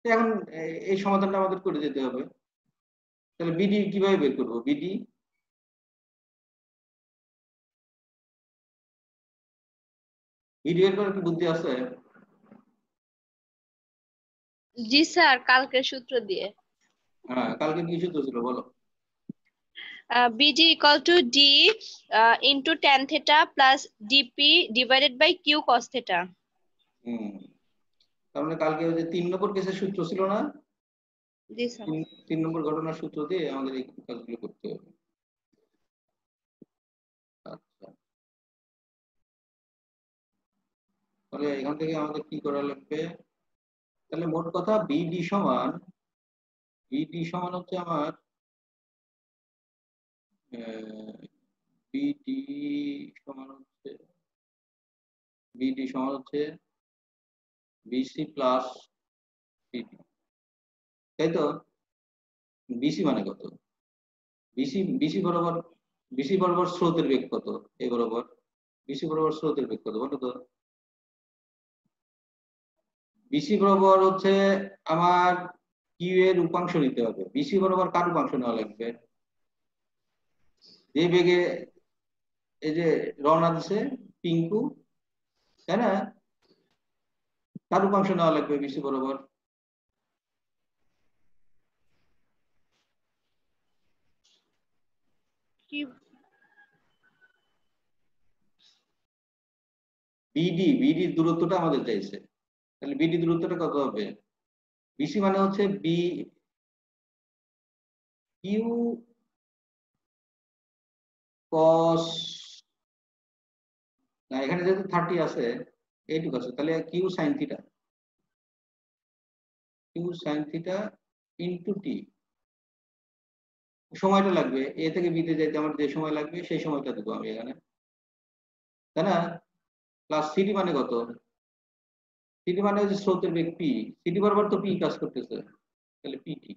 এখন এই সমাধানটা আমাদের করে যেতে হবে। তাহলে বিডি কিভাবে বের করবো? বিডি বের করার কি বুদ্ধি আছে? জি স্যার, কালকের সূত্র দিয়ে। হ্যাঁ, কালকে কি সূত্র ছিল বলো? BD equal to D into tan theta plus DP divided by Q cos theta. তার মানে কালকে ওই যে 3 নম্বর কেসের সূত্র ছিল না, জি স্যার। 3 নম্বর ঘটনার সূত্র দিয়ে আমাদের এই কাজগুলো করতে হবে। আচ্ছা, তাহলে এখান থেকে আমাদের কি করা লাগবে? তাহলে মোট কথা বিডি সমান হচ্ছে আমার বিডি সমান হচ্ছে বিসি প্লাস সিডি, তাই তো? বিসি মানে কত? বিসি বরাবর স্রোতের বেগ কত? এই বরাবর বিসি বরাবর স্রোতের বেগ কত বলো তো? বিসি বরাবর হচ্ছে আমার কিউ এর উপাংশ নিতে হবে। বিসি বরাবর কার উপাংশ নেওয়া লাগবে? যে বেগে এই যে রওনা দিছে পিঙ্কু, তাই না? কার উপাংশ নেওয়া লাগবে বিসি বরাবর? বিডির দূরত্বটা আমাদের চাইছে, তাহলে বিডি দূরত্বটা কত হবে? বিসি মানে হচ্ছে বি কিউ কস, না এখানে যেহেতু 30 আছে, এইটুকু আছে, তাহলে Q sine theta into T. সময়টা লাগবে এ থেকে বিতে যাইতে, আমার যে সময় লাগবে সেই সময়টা দেবো আমি এখানে, তাই না? প্লাস সিডি মানে কত? সিডি মানে হচ্ছে স্রোতের বেগ পি, সিডি বরাবর তো পি কাজ করতেছে, তাহলে পিটি।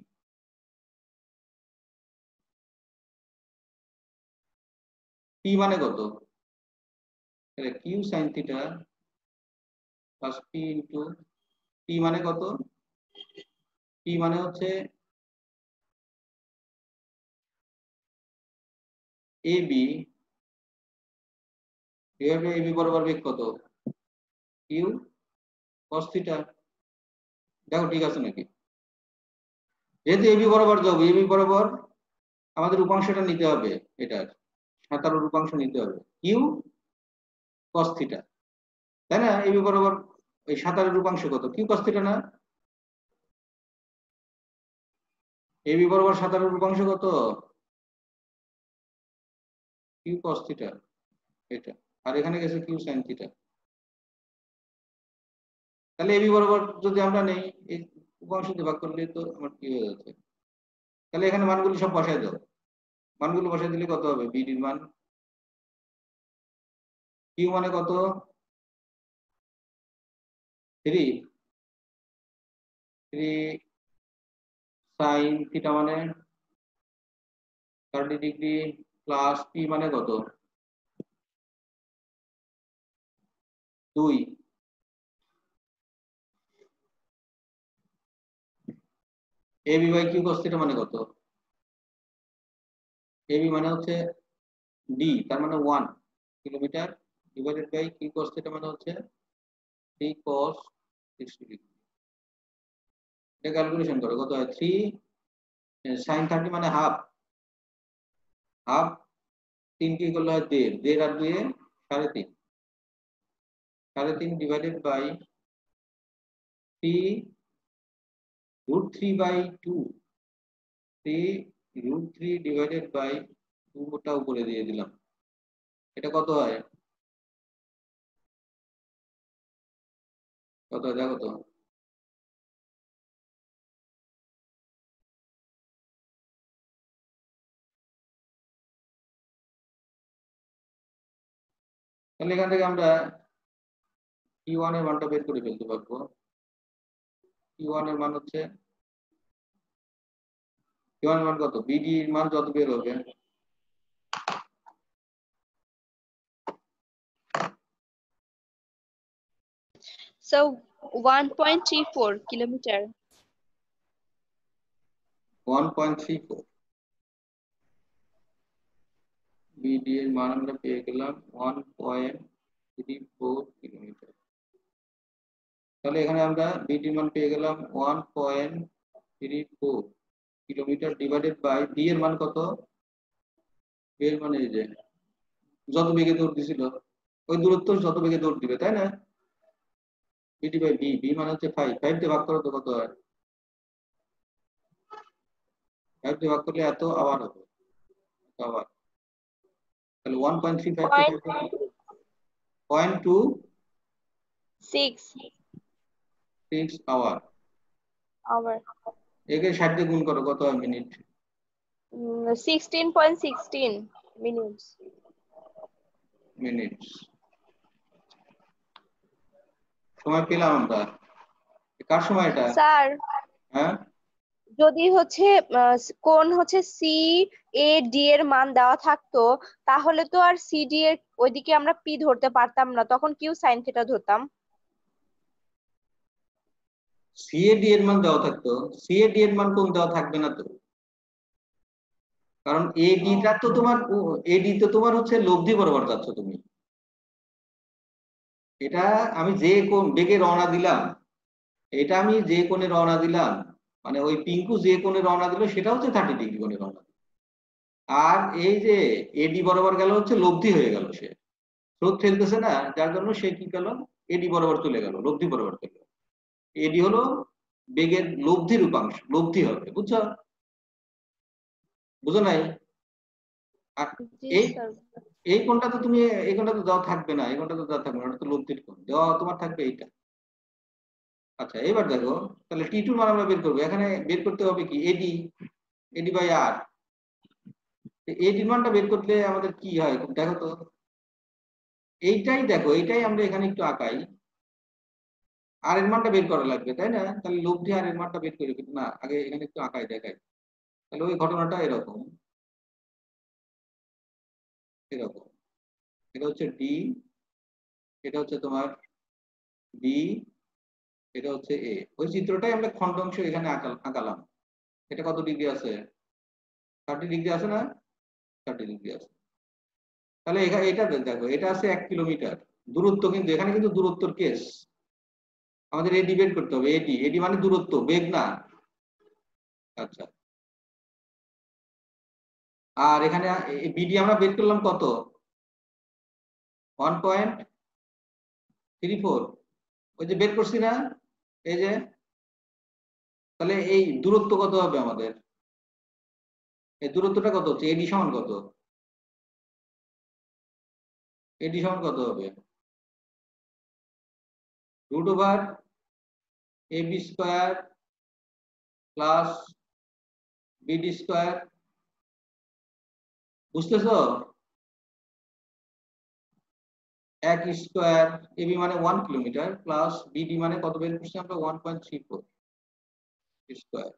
পি মানে কত? তাহলে Q sine theta plus P into P মানে কত? পি মানে হচ্ছে এ বি, এবি বরাবর বেগ কত? Q cos theta. দেখো ঠিক আছে নাকি? যেহেতু এবি বরাবর যাবো, এবি বরাবর আমাদের উপাংশটা নিতে হবে, এটার 17 উপাংশ নিতে হবে, কিউ কস থিটা, তাই না? এবি বরাবর এই 17 উপাংশ কত? কিউ কস থিটা না? এবি বরাবর 17 উপাংশ কত? কিউ কস থিটা, এটা। আর এখানে গেছে কিউ সাইন থিটা। তাহলে এবি বরাবর যদি আমরা নেই, এই উপাংশ দিয়ে ভাগ করলে তো আমার কি হয়ে যাচ্ছে। তাহলে এখানে মানগুলো সব বসায় দাও, মানগুলো বসায় দিলে কত হবে? বিডির মান কিউ মানে কত? 3 সাইন থিটা মানে 30 ডিগ্রি, প্লাস পি মানে কত? 2। AB by Q cos theta মানে কত? এবি মানে হচ্ছে ডি, তার মানে 1 kilometre, divided by Q cos theta মানে হচ্ছে 3 cos 60 ডিগ্রি। এটা ক্যালকুলেশন করো কত হয় 3 sin 30 মানে হাফ, হাফ 3 কি করলে হয় 1.5, 1.5 আর 2 3.5, 3.5 ডিভাইডেড বাই 3 √3/2, 3 ডিভাইডেড বাই 2 ওটা উপরে দিয়ে দিলাম। এটা কত হয়, কত হয় দেখো তো। তাহলে এখান থেকে আমরা Q1 এর মানটা বের করে ফেলতে পারবো। Q1 এর মান হচ্ছে, Q1 এর মান কত, BD এর মান যত বের হবে So 1.34 kilometer. 1.34, BD এর মান আমরা পেয়ে গেলাম 1.34 কিলোমিটার। তাহলে এখানে আমরা BD এর মান পেয়ে গেলাম 1.34 কিলোমিটার ডিভাইডেড বাই B এর মান কত, B এর মানে এই যে যত বেগে দৌড় দিছিল ওই দূরত্ব যত বেগে দৌড় দিবে, তাই না। BD বাই B, B মানে হচ্ছে 5, 5 দিয়ে ভাগ করো তো কত হয়, 5 দিয়ে ভাগ করলে এত আওয়ার হবে, আওয়ার। তাহলে 1.35 কে 0.26 আওয়ার। Hour. একে 60 দিয়ে গুণ করো কত হয় মিনিট, 16.16 minutes. মিনিট। সময় পেলাম আমরা, কার সময় এটা, স্যার হ্যাঁ যদি হচ্ছে কোন হচ্ছে সি এ ডি এর মান দেওয়া থাকতো, তাহলে তো আর সি ডি এর ওইদিকে আমরা পি ধরতে পারতাম না, তখন কিউ সাইন থিটা ধরতাম। সিএডি এর মান দেওয়া থাকতো, সিএডি এর মান কোন দেওয়া থাকবে না তো, কারণ এডিটা তো তোমার, এডি তো তোমার হচ্ছে লব্ধি বরাবর যাচ্ছ তুমি। এটা আমি যে কোন বেগে রওনা দিলাম, এটা আমি যে কোণে রওনা দিলাম, মানে ওই পিঙ্কু যে কোণে রওনা দিল সেটা হচ্ছে 30 ডিগ্রি কোণে রওনা দিল। আর এই যে এডি বরাবর গেল হচ্ছে লব্ধি হয়ে গেল, সে স্রোত ফেলতেছে না, যার জন্য সে কি গেল, এডি বরাবর চলে গেল, লব্ধি বরাবর চলে গেল। এডি হলো বেগের লব্ধি রূপাংশ, লব্ধি হবে, বুঝছো, বুঝো নাই। আর জি এই স্যার। এই কোণটা তো তুমি, এই কোণটা তো দেওয়া থাকবে না, এই কোণটা তো দেওয়া থাকবে না, ওটা তো লব্ধির কোণ, দেওয়া তোমার থাকবে এইটা। আচ্ছা এবার দেখো, তাহলে টি টু মান আমরা বের করবো, এখানে বের করতে হবে কি এডি, এডি বাই আর। এডির মানটা বের করতে আমাদের কি হয় দেখো তো, এইটাই দেখো, এইটাই আমরা এখানে একটু আঁকাই, আর এর মানটা বের করা লাগবে, তাই না। তাহলে লব্ধি আর এর মানটা বের করে কিন্তু না, আগে এখানে একটু আঁকাই দেখাই। তাহলে ওই ঘটনাটা এরকম, এরকম, এটা হচ্ছে ডি, এটা হচ্ছে তোমার বি, এটা হচ্ছে এ। ওই চিত্রটাই আমরা খন্ডাংশ এখানে আঁকালাম। এটা কত ডিগ্রি আছে, 30 ডিগ্রি আছে না, 30 ডিগ্রি আছে। তাহলে এখানে এটা দেখো, এটা আছে 1 কিলোমিটার দূরত্ব, কিন্তু এখানে কিন্তু দূরত্বর কেস, আমাদের এডি বের করতে হবে, এডি, এডি মানে দূরত্ব, বেগ না। আচ্ছা, আর এখানে বিডি আমরা বের করলাম কত, 1.34, ওই যে বের করছি না, এই যে। তাহলে এই দূরত্ব কত হবে আমাদের, এই দূরত্বটা কত হচ্ছে, এডি সমান কত, এডি সমান কত হবে, √ab² প্লাস BD², বুঝতেছো, 1 স্কয়ার, এবি মানে 1 কিলোমিটার প্লাস বিডি মানে কত বের করছি আমরা, 1.34 স্কয়ার।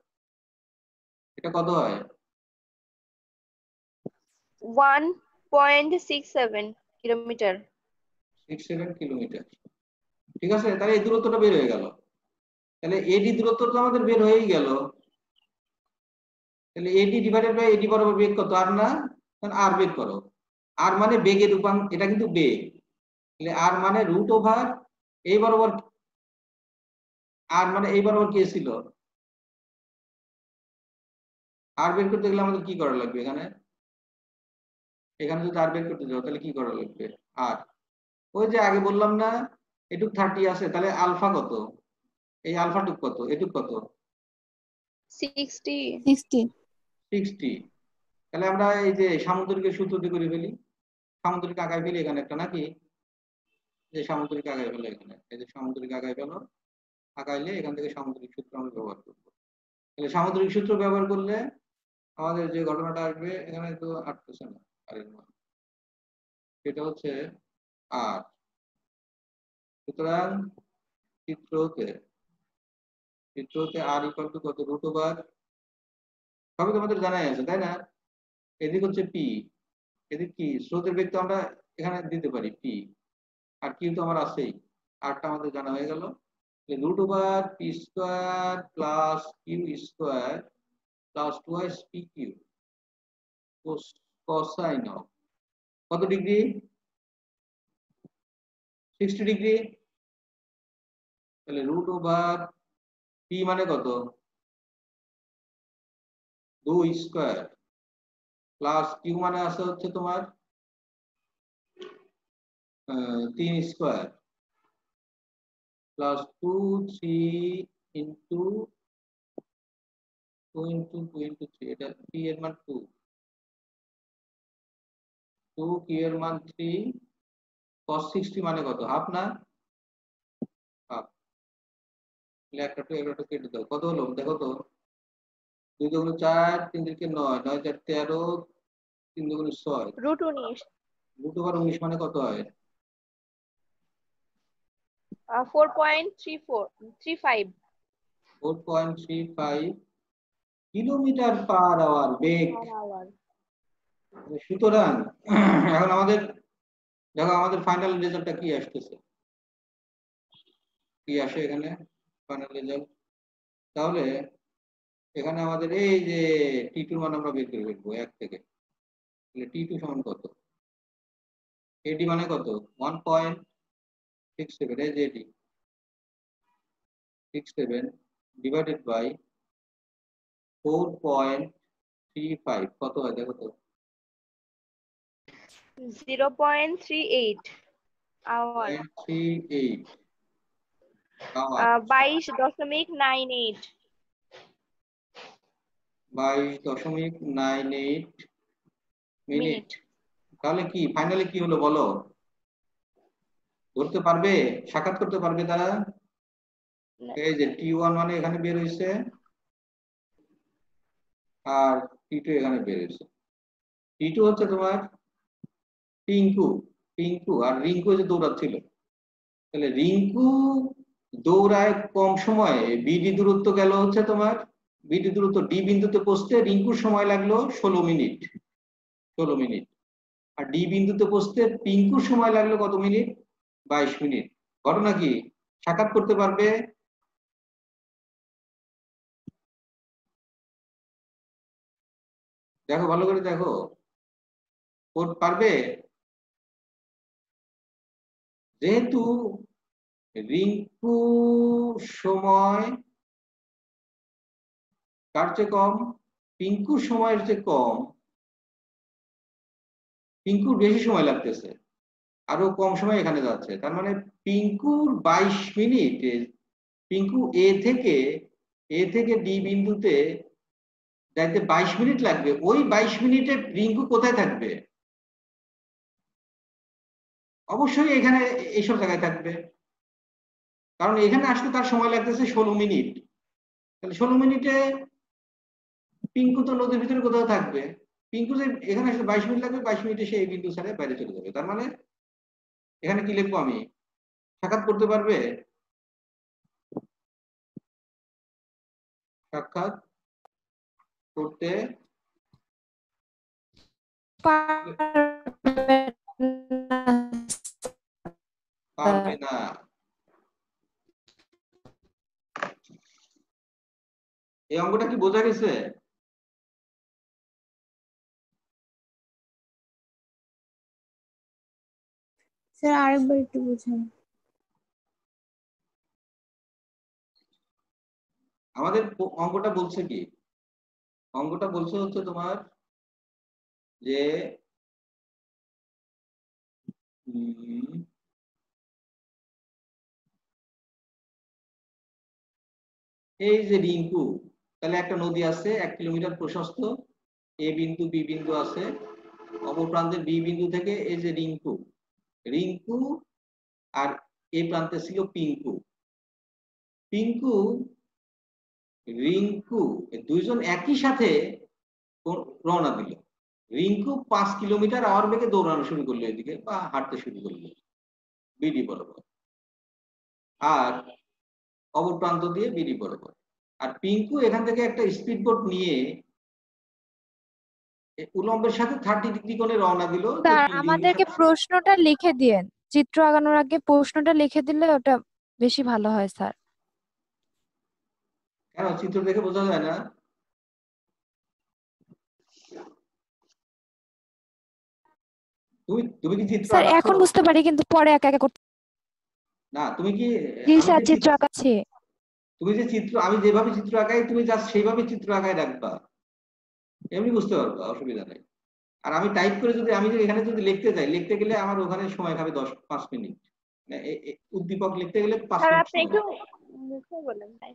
এটা কত হয়, 1.67 কিলোমিটার। 67 কিলোমিটার। ঠিক আছে, তাহলে এই দূরত্বটা বের হয়ে গেল। তাহলে এডি দূরত্ব তো আমাদের বের হয়েই গেল। তাহলে এডি ডিভাইডেড বাই এডি বরাবর বেগ কত, আর না, আর বের করো। আর মানে বেগের রূপান্তর, এটা কিন্তু বেগ, তাহলে আর মানে √ওভার এই বরাবর, আর মানে এই বরাবর কি ছিল, আর বের করতে গেলে আমাদের কি করা লাগবে এখানে? এখানে যদি আর বের করতে যাও তাহলে কি করা লাগবে? আর ওই যে আগে বললাম না এটুক 30 আছে, তাহলে আলফা কত? এই আলফা টুক কত? এটুক কত? 60 60 60। তাহলে আমরা এই যে সামুদ্রিকের সূত্র দিয়ে করে ফেলি, সামুদ্রিক আগায় ফেলি এখানে একটা, নাকি? যে সামুদ্রিক আগায় ফেলে এখানে, এই যে সামুদ্রিক আগায় ফেলো, আগাইলে এখান থেকে সামুদ্রিক সূত্র আমরা ব্যবহার করবো। তাহলে সামুদ্রিক সূত্র ব্যবহার করলে আমাদের যে ঘটনাটা আসবে, এখানে তো আসতেছে না আর এর মান, সেটা হচ্ছে আর। সুতরাং চিত্রতে আর ইকুয়াল টু কত? রুট ওভার, সবই তোমাদের জানাই আছে তাই না? এদিক হচ্ছে পি, এদিক কি স্রোতের বেগ তো আমরা এখানে দিতে পারি পি, আর কিউ তো আমার আছেই, আরটা আমাদের জানা হয়ে গেল। Root over P square plus Q square plus twice P Q cosine of কত ডিগ্রি? 60 ডিগ্রি। তাহলে রুট ওভার পি মানে কত? 2 স্কোয়ার প্লাস কিউ মানে আছে হচ্ছে তোমার 3 square plus 2 3 into 2 into 2 into 3, এটা পি এর মান 2, 2 কিউ এর মান 3, cos 60 মানে কত? হাফ না? হাফ। একটা টু একটা কেটে দাও, কত হলো দেখো তো? 2 দুগুণে 4, 3 দিকে 9, 9 4 13, 3 দুগুণে 6, √19 রুট ওভার 19 মানে কত হয়? 4.35 4.35 কিলোমিটার পার আওয়ার বেগ। hour। সুতরাং এখন আমাদের দেখো আমাদের ফাইনাল রেজাল্টটা কি আসতেছে, কি আসে এখানে ফাইনাল রেজাল্ট। তাহলে এখানে আমাদের এই যে টি টু মান আমরা বের করে ফেলবো 1 থেকে। তাহলে টি টু সমান কত? এটি মানে কত? 1.67, এই যে এটি 67 ডিভাইডেড বাই 4.35 কত হয় দেখো তো? 0.38 hour। 0.38 hour, 22.98 22.98 minute. মিনিট। তাহলে কি ফাইনালি কি হলো বলো? ধরতে পারবে, সাক্ষাৎ করতে পারবে তারা? এই যে টি ওয়ান মানে এখানে বের হয়েছে আর টি টু এখানে বের হয়েছে। টি টু হচ্ছে তোমার টিঙ্কু, টিঙ্কু আর রিঙ্কু যে দৌড়াচ্ছিল, তাহলে রিঙ্কু দৌড়ায় কম সময়ে, বিডি দূরত্ব গেল হচ্ছে তোমার, বিডি দূরত্ব ডি বিন্দুতে পৌঁছতে রিঙ্কুর সময় লাগলো 16 মিনিট, 16 মিনিট। আর ডি বিন্দুতে পৌঁছতে পিঙ্কুর সময় লাগলো কত মিনিট? 22 মিনিট। ঘটনা কি সাক্ষাৎ করতে পারবে? দেখো ভালো করে দেখো, পারবে? যেহেতু রিঙ্কু সময় কার চেয়ে কম, পিঙ্কুর সময়ের চেয়ে কম, পিঙ্কুর বেশি সময় লাগতেছে, আরো কম সময় এখানে যাচ্ছে, তার মানে পিঙ্কুর 22 মিনিট, পিঙ্কু এ থেকে ডি বিন্দুতে যাইতে 22 মিনিট লাগবে। ওই 22 মিনিটে রিঙ্কু কোথায় থাকবে? অবশ্যই এখানে এইসব জায়গায় থাকবে, কারণ এখানে আসতে তার সময় লাগতেছে 16 মিনিট। তাহলে 16 মিনিটে পিঙ্কু তো নদীর ভিতরে কোথাও থাকবে, পিঙ্কু যে এখানে আসতে 22 মিনিট লাগবে, 22 মিনিটে সে এই বিন্দু ছাড়ে বাইরে চলে যাবে। তার মানে এখানে কি লিখবো আমি? সাক্ষাৎ করতে পারবে, সাক্ষাৎ করতে পারবে না। এই অঙ্কটা কি বোঝা গেছে? স্যার আরেকবার একটু বুঝান। আমাদের অঙ্কটা বলছে কি, অঙ্কটা বলছে হচ্ছে তোমার যে এই যে রিঙ্কু, তাহলে একটা নদী আছে 1 কিলোমিটার প্রশস্ত, এ বিন্দু বি বিন্দু আছে, অপর প্রান্তের বি বিন্দু থেকে এই যে রিঙ্কু, রিঙ্কু আর এই প্রান্তে ছিল পিঙ্কু। পিঙ্কু রিঙ্কু দুইজন একই সাথে রওনা দিল। রিঙ্কু 5 কিলোমিটার আওয়ার বেগে দৌড়ানো শুরু করলো এদিকে বা হাঁটতে শুরু করলো বিডি বরাবর, আর অপর প্রান্ত দিয়ে বিডি বরাবর। আর পিঙ্কু এখান থেকে একটা স্পিড বোট নিয়ে উলম্বের সাথে 30 ডিগ্রি কোণে রওনা দিল। স্যার আমাদেরকে প্রশ্নটা লিখে দিয়েন, চিত্র আঁকানোর আগে প্রশ্নটা লিখে দিলে ওটা বেশি ভালো হয় স্যার। কেন চিত্র দেখে বোঝা যায় না? তুমি কি চিত্র স্যার আঁকাচ্ছ? এখন বুঝতে পারি কিন্তু পরে একা একা করতে। না তুমি কি, জি আমি স্যার যে চিত্র আঁকাচ্ছি। তুমি যে চিত্র, আমি যেভাবে চিত্র আঁকাই তুমি জাস্ট সেইভাবে চিত্র আঁকাই রাখবা, এমনি বুঝতে পারবা, অসুবিধা নেই। আর আমি টাইপ করে যদি আমি এখানে যদি লিখতে যাই, লিখতে গেলে আমার ওখানে সময় খাবে 5 মিনিট, উদ্দীপক লিখতে গেলে 5 স্যার মিনিট আপনি সময় একটু লাগে। মুখে বলেন তাই।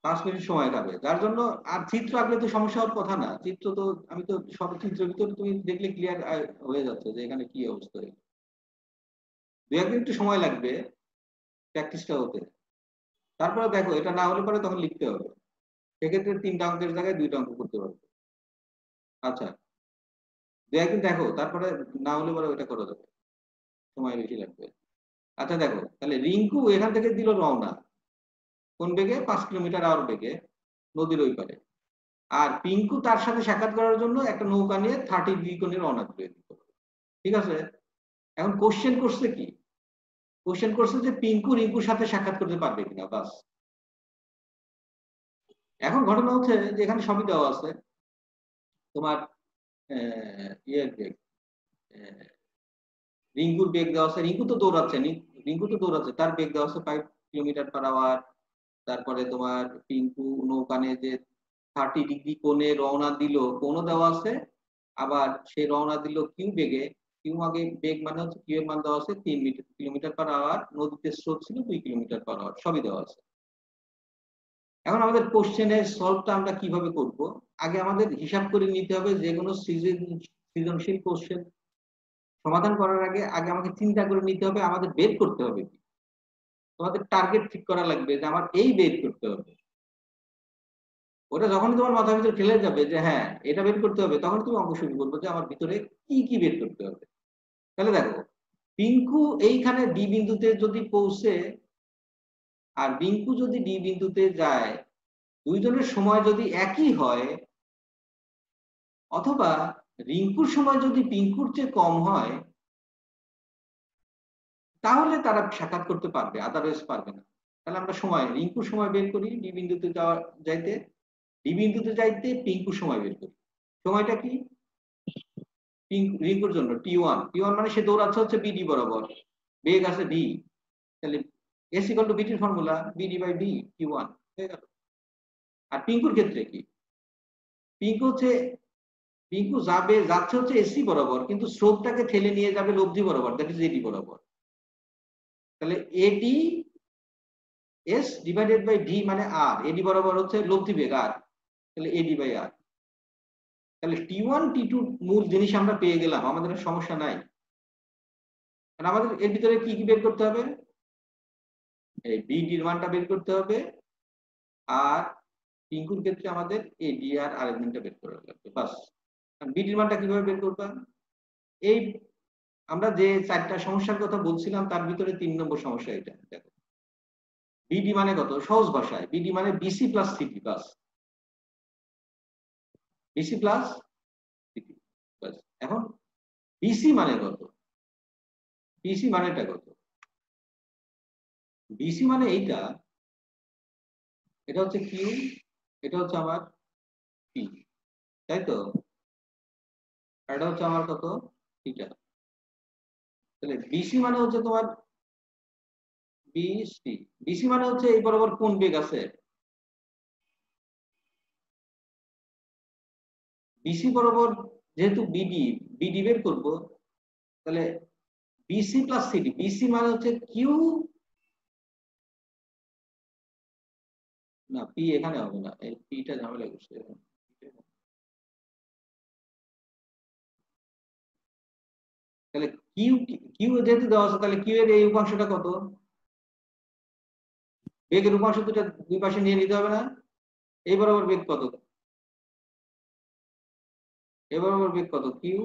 5 মিনিট সময় খাবে, যার জন্য। আর চিত্র আঁকলে তো সমস্যা হওয়ার কথা না, চিত্র তো আমি তো সব চিত্রের ভিতরে তুমি দেখলে ক্লিয়ার হয়ে যাচ্ছে যে এখানে কি অবস্থা। 2-1 দিন একটু সময় লাগবে প্র্যাকটিসটা হতে। তারপরে দেখো এটা না হলে পরে তখন লিখতে হবে, সেক্ষেত্রে 3টা অঙ্কের জায়গায় 2টা অঙ্ক করতে পারবে। আচ্ছা 2-1 দিন দেখো, তারপরে না হলে পরে ওইটা করা যাবে, সময় বেশি লাগবে। আচ্ছা দেখো, তাহলে রিঙ্কু এখান থেকে দিল রওনা কোন বেগে? 5 কিলোমিটার আওয়ার বেগে নদীর ওই পারে। আর পিঙ্কু তার সাথে সাক্ষাৎ করার জন্য একটা নৌকা নিয়ে 30 ডিগ্রি কোণে রওনা দিল। ঠিক আছে, এখন কোশ্চেন করছে কি? কোশ্চেন করছে যে পিঙ্কু রিঙ্কুর সাথে সাক্ষাৎ করতে পারবে কিনা, বাস। এখন ঘটনা হচ্ছে যে এখানে সবই দেওয়া আছে তোমার, ইয়ের বেগ, রিঙ্কুর বেগ দেওয়া আছে, রিঙ্কু তো দৌড়াচ্ছে, তার বেগ দেওয়া আছে 5 কিলোমিটার পার আওয়ার। তারপরে তোমার পিঙ্কু নৌকানে যে 30 ডিগ্রি কোণে রওনা দিল কোণও দেওয়া আছে। আবার সে রওনা দিল কিউ বেগে, কিউ আগে বেগ মানে হচ্ছে কিউ এর মান দেওয়া আছে 3 কিলোমিটার পার আওয়ার, নদীতে স্রোত ছিল 2 কিলোমিটার পার আওয়ার, সবই দেওয়া আছে। এখন আমাদের কোশ্চেনের সলভটা আমরা কিভাবে করব? আগে আমাদের হিসাব করে নিতে হবে, যে কোনো সৃজনশীল কোশ্চেন সমাধান করার আগে আগে আমাকে চিন্তা করে নিতে হবে আমাদের বের করতে হবে কি। তোমাদের টার্গেট ঠিক করা লাগবে যে আমার এই বের করতে হবে। ওটা যখনই তোমার মাথার ভিতরে খেলে যাবে যে হ্যাঁ এটা বের করতে হবে, তখন তুমি অঙ্ক শুরু করবে যে আমার ভিতরে কি কি বের করতে হবে। তাহলে দেখো, পিঙ্কু এইখানে ডি বিন্দুতে যদি পৌঁছে আর রিঙ্কু যদি ডি বিন্দুতে যায়, দুইজনের সময় যদি একই হয়, অথবা রিঙ্কুর সময় যদি পিঙ্কুর চেয়ে কম হয়, তাহলে তারা সাক্ষাৎ করতে পারবে, আদারওয়াইজ পারবে না। তাহলে আমরা সময়, রিঙ্কুর সময় বের করি ডি বিন্দুতে যাইতে, ডি বিন্দুতে যাইতে পিঙ্কুর সময় বের করি। সময়টা কি? রিঙ্কুর জন্য টি1 মানে সে দৌড়াচ্ছে হচ্ছে বিডি বরাবর, বেগ আছে ভি, তাহলে এস ইকুয়াল টু বিটির formula BD by V T one হয়ে গেল। আর পিঙ্কুর ক্ষেত্রে কি? পিঙ্কু যাচ্ছে হচ্ছে এসি বরাবর, কিন্তু স্রোতটাকে ঠেলে নিয়ে যাবে লব্ধি বরাবর, দ্যাট ইজ এডি বরাবর। তাহলে এডি এস ডিভাইডেড বাই ভি মানে আর, এডি বরাবর হচ্ছে লব্ধি বেগ আর, তাহলে এডি বাই আর। তাহলে টি1 টি2 মূল জিনিস আমরা পেয়ে গেলাম, আমাদের সমস্যা নাই। কারণ আমাদের এর ভিতরে কি কি বের করতে হবে? এই বিডির মানটা বের করতে হবে, আর পিঙ্কুর ক্ষেত্রে আমাদের এডি আর আরেকজনটা বের করা লাগবে, বাস। বিডির মানটা কিভাবে বের করবা? এই আমরা যে 4টা সমস্যার কথা বলছিলাম তার ভিতরে 3 নম্বর সমস্যা এটা। দেখো বিডি মানে কত, সহজ ভাষায় বিডি মানে বিসি প্লাস সিটি, বাস। বিসি প্লাস সিটি, বাস। এখন বিসি মানে কত? বিসি মানেটা কত? বিসি মানে এইটা, এটা হচ্ছে কিউ, এটা হচ্ছে আমার পি, তাই তো? এটা হচ্ছে আমার কত, থিটা। তাহলে বিসি মানে হচ্ছে তোমার বিসি, বিসি মানে হচ্ছে এই বরাবর কোন বেগ আছে, বিসি বরাবর যেহেতু বিডি বের করব, তাহলে বিসি প্লাস সিডি, বিসি মানে হচ্ছে কিউ, না পি এখানে হবে না, এই পিটা ঝামেলা করছে। তাহলে কিউ, কিউ যেহেতু দেওয়া আছে, তাহলে কিউ এর এই উপাংশটা কত, বেগের উপাংশ দুটা দুই পাশে নিয়ে নিতে হবে না? এই বরাবর বেগ কত, এই বরাবর বেগ কত কিউ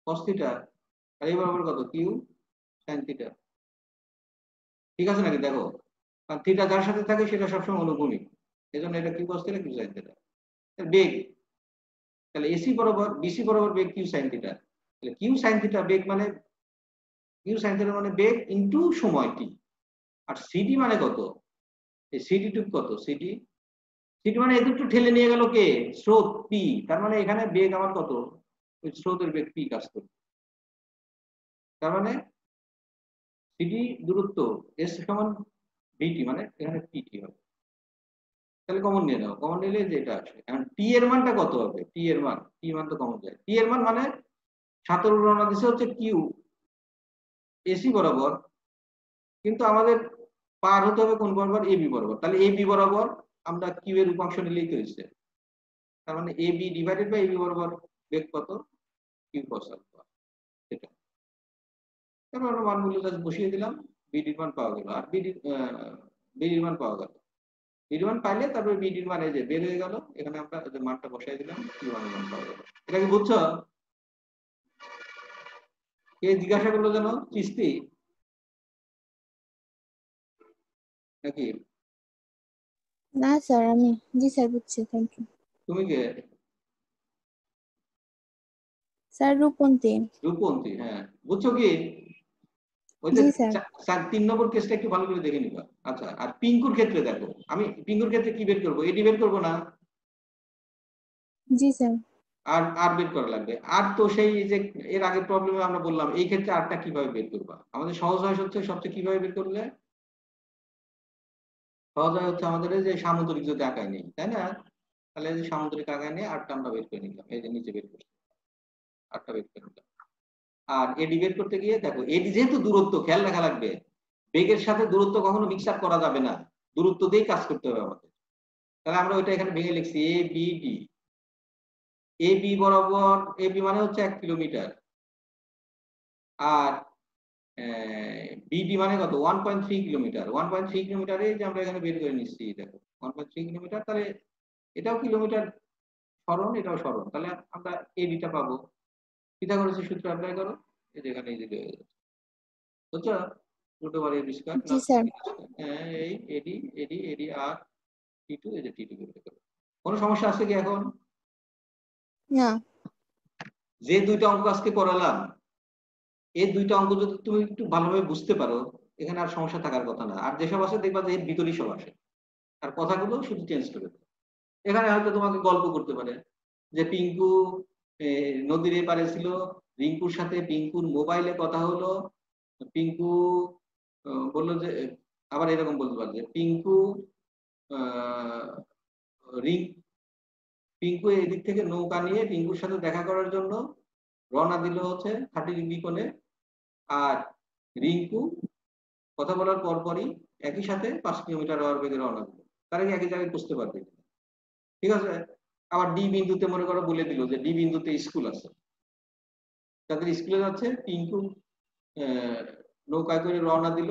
cos থিটা, আর এই বরাবর কত কিউ sin থিটা। ঠিক আছে নাকি? দেখো, কারণ থিটা যার সাথে থাকে সেটা সবসময় অনুভূমিক, এজন্য এটা Q cos theta Q sin theta. বেগ, তাহলে এসি বরাবর বিসি বরাবর বেগ কিউ sin থিটা, তাহলে কিউ sin থিটা বেগ মানে, কিউ sin থিটা মানে বেগ ইনটু সময় টি। আর সিডি মানে কত, এই সিডি টুক কত, সিডি, সিডি মানে এদের একটু ঠেলে নিয়ে গেল কে, স্রোত পি, তার মানে এখানে বেগ আমার কত, ওই স্রোতের বেগ পি কাজ করবে। তার মানে সিডি দূরত্ব এস সমান ভিটি, মানে এখানে পিটি হবে। তাহলে কমন নিয়ে নাও, কমন নিলে যে এটা আসে। এখন টি এর মানটা কত হবে, টি এর মান, টি মান তো কমন যায়, টি এর মান মানে 17 রওনা দিছে হচ্ছে কিউ এসি বরাবর, কিন্তু আমাদের পার হতে হবে কোন বরাবর, এবি বরাবর, তাহলে এবি বরাবর আমরা কিউ এর উপাংশ নিলেই তো হয়েছে। তার মানে এবি ডিভাইডেড বাই এবি বরাবর বেগ কত, কিউ cos আলফা, এটা। তারপর আমরা মানগুলো জাস্ট বসিয়ে দিলাম, বিডির মান পাওয়া গেল, আর বিডির মান পাওয়া গেল। বিডির মান পাইলে তারপরে বিডির মান এই যে বের হয়ে গেল, এখানে আমরা মানটা বসাই দিলাম, কিউ মান পাওয়া গেল। এটা কি বুঝছো? কে জিজ্ঞাসা করলো যেন, চিস্তি নাকি? না স্যার, আমি, জি স্যার বুঝছি, থ্যাংক ইউ তুমি কে? স্যার। রূপন্তী। রূপন্তী, হ্যাঁ বুঝছো কি? ওই যে জি স্যার। 3 নম্বর কেসটা একটু ভালো করে দেখে নিবা। আচ্ছা, আর পিঙ্কুর ক্ষেত্রে দেখো, আমি পিঙ্কুর ক্ষেত্রে কি বের করবো, এডি বের করবো না? জি স্যার। আর আর বের করা লাগবে। আর তো সেই যে এর আগের প্রবলেমে আমরা বললাম, এই ক্ষেত্রে আরটা কিভাবে বের করবা, আমাদের সহজ হয় হচ্ছে সবচেয়ে কিভাবে বের করলে সহজ হয় হচ্ছে, আমাদের এই যে সামুদ্রিক যদি আঁকায় নেই, তাই না? তাহলে এই যে সামুদ্রিক আঁকায় নিয়ে আরটা আমরা বের করে নিলাম, এই যে নিচে বের করছি, আরটা বের করে নিলাম। আর এডি বের করতে গিয়ে দেখো, এডি যেহেতু দূরত্ব, খেয়াল রাখা লাগবে, বেগের সাথে দূরত্ব কখনো মিক্স আপ করা যাবে না, দূরত্ব দিয়েই কাজ করতে হবে আমাদের। তাহলে আমরা ওইটা এখানে ভেঙে লিখছি A B D, A B বরাবর, এ বি মানে হচ্ছে 1 কিলোমিটার, আর বিডি মানে কত, 1.3 কিলোমিটার। 1.3 কিলোমিটারে যে আমরা এখানে বের করে নিচ্ছি, দেখো 1.3 কিলোমিটার, তাহলে এটাও কিলোমিটার সরণ, এটাও সরণ, তাহলে আমরা এডিটা পাবো। পিথাগোরাসের সূত্র অ্যাপ্লাই করো, এই যে এখানে এই যে বুঝছো, root over a square G plus sir. এই এডি এডি এডি আর টি2, এই যে টি2 বের করো। কোনো সমস্যা আছে কি এখন? না। যে দুইটা অঙ্ক আজকে করালাম, এই দুইটা অঙ্ক যদি তুমি একটু ভালোভাবে বুঝতে পারো, এখানে আর সমস্যা থাকার কথা না। আর যেসব আছে দেখবা যে এর ভিতরেই সব আসে, আর কথাগুলো শুধু চেঞ্জ করে দেবে। এখানে হয়তো তোমাকে গল্প করতে পারে যে পিঙ্কু নদীর এপারে ছিল, রিঙ্কুর সাথে পিঙ্কুর মোবাইলে কথা হলো, পিঙ্কু বললো যে, আবার এরকম বলতে পারে যে পিঙ্কু আহ, রিং পিঙ্কু এদিক থেকে নৌকা নিয়ে পিঙ্কুর সাথে দেখা করার জন্য রওনা দিল হচ্ছে 30 ডিগ্রি কোণে, আর রিঙ্কু কথা বলার পরপরই একই সাথে 5 কিলোমিটার হওয়ার বেগে রওনা দিল। তারা কি একই জায়গায় বুঝতে পারবে? ঠিক আছে। আবার ডি বিন্দুতে মনে করো বলে দিল যে ডি বিন্দুতে স্কুল আছে, তাদের স্কুলে যাচ্ছে, পিঙ্কু নৌকায় করে রওনা দিল,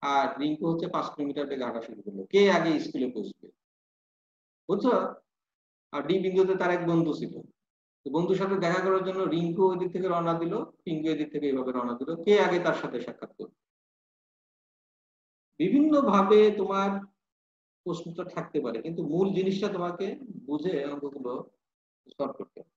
আর রিঙ্কু হচ্ছে 5 কিলোমিটার বেগে হাঁটা শুরু করলো, কে আগে স্কুলে পৌঁছবে, বুঝছো? আর ডি বিন্দুতে তার এক বন্ধু ছিল, বন্ধুর সাথে দেখা করার জন্য রিঙ্কু ওই দিক থেকে রওনা দিল, পিঙ্কু এদিক থেকে এইভাবে রওনা দিল, কে আগে তার সাথে সাক্ষাৎ করবে। বিভিন্ন ভাবে তোমার প্রশ্নটা থাকতে পারে, কিন্তু মূল জিনিসটা তোমাকে বুঝে অঙ্কগুলো সলভ করতে হবে।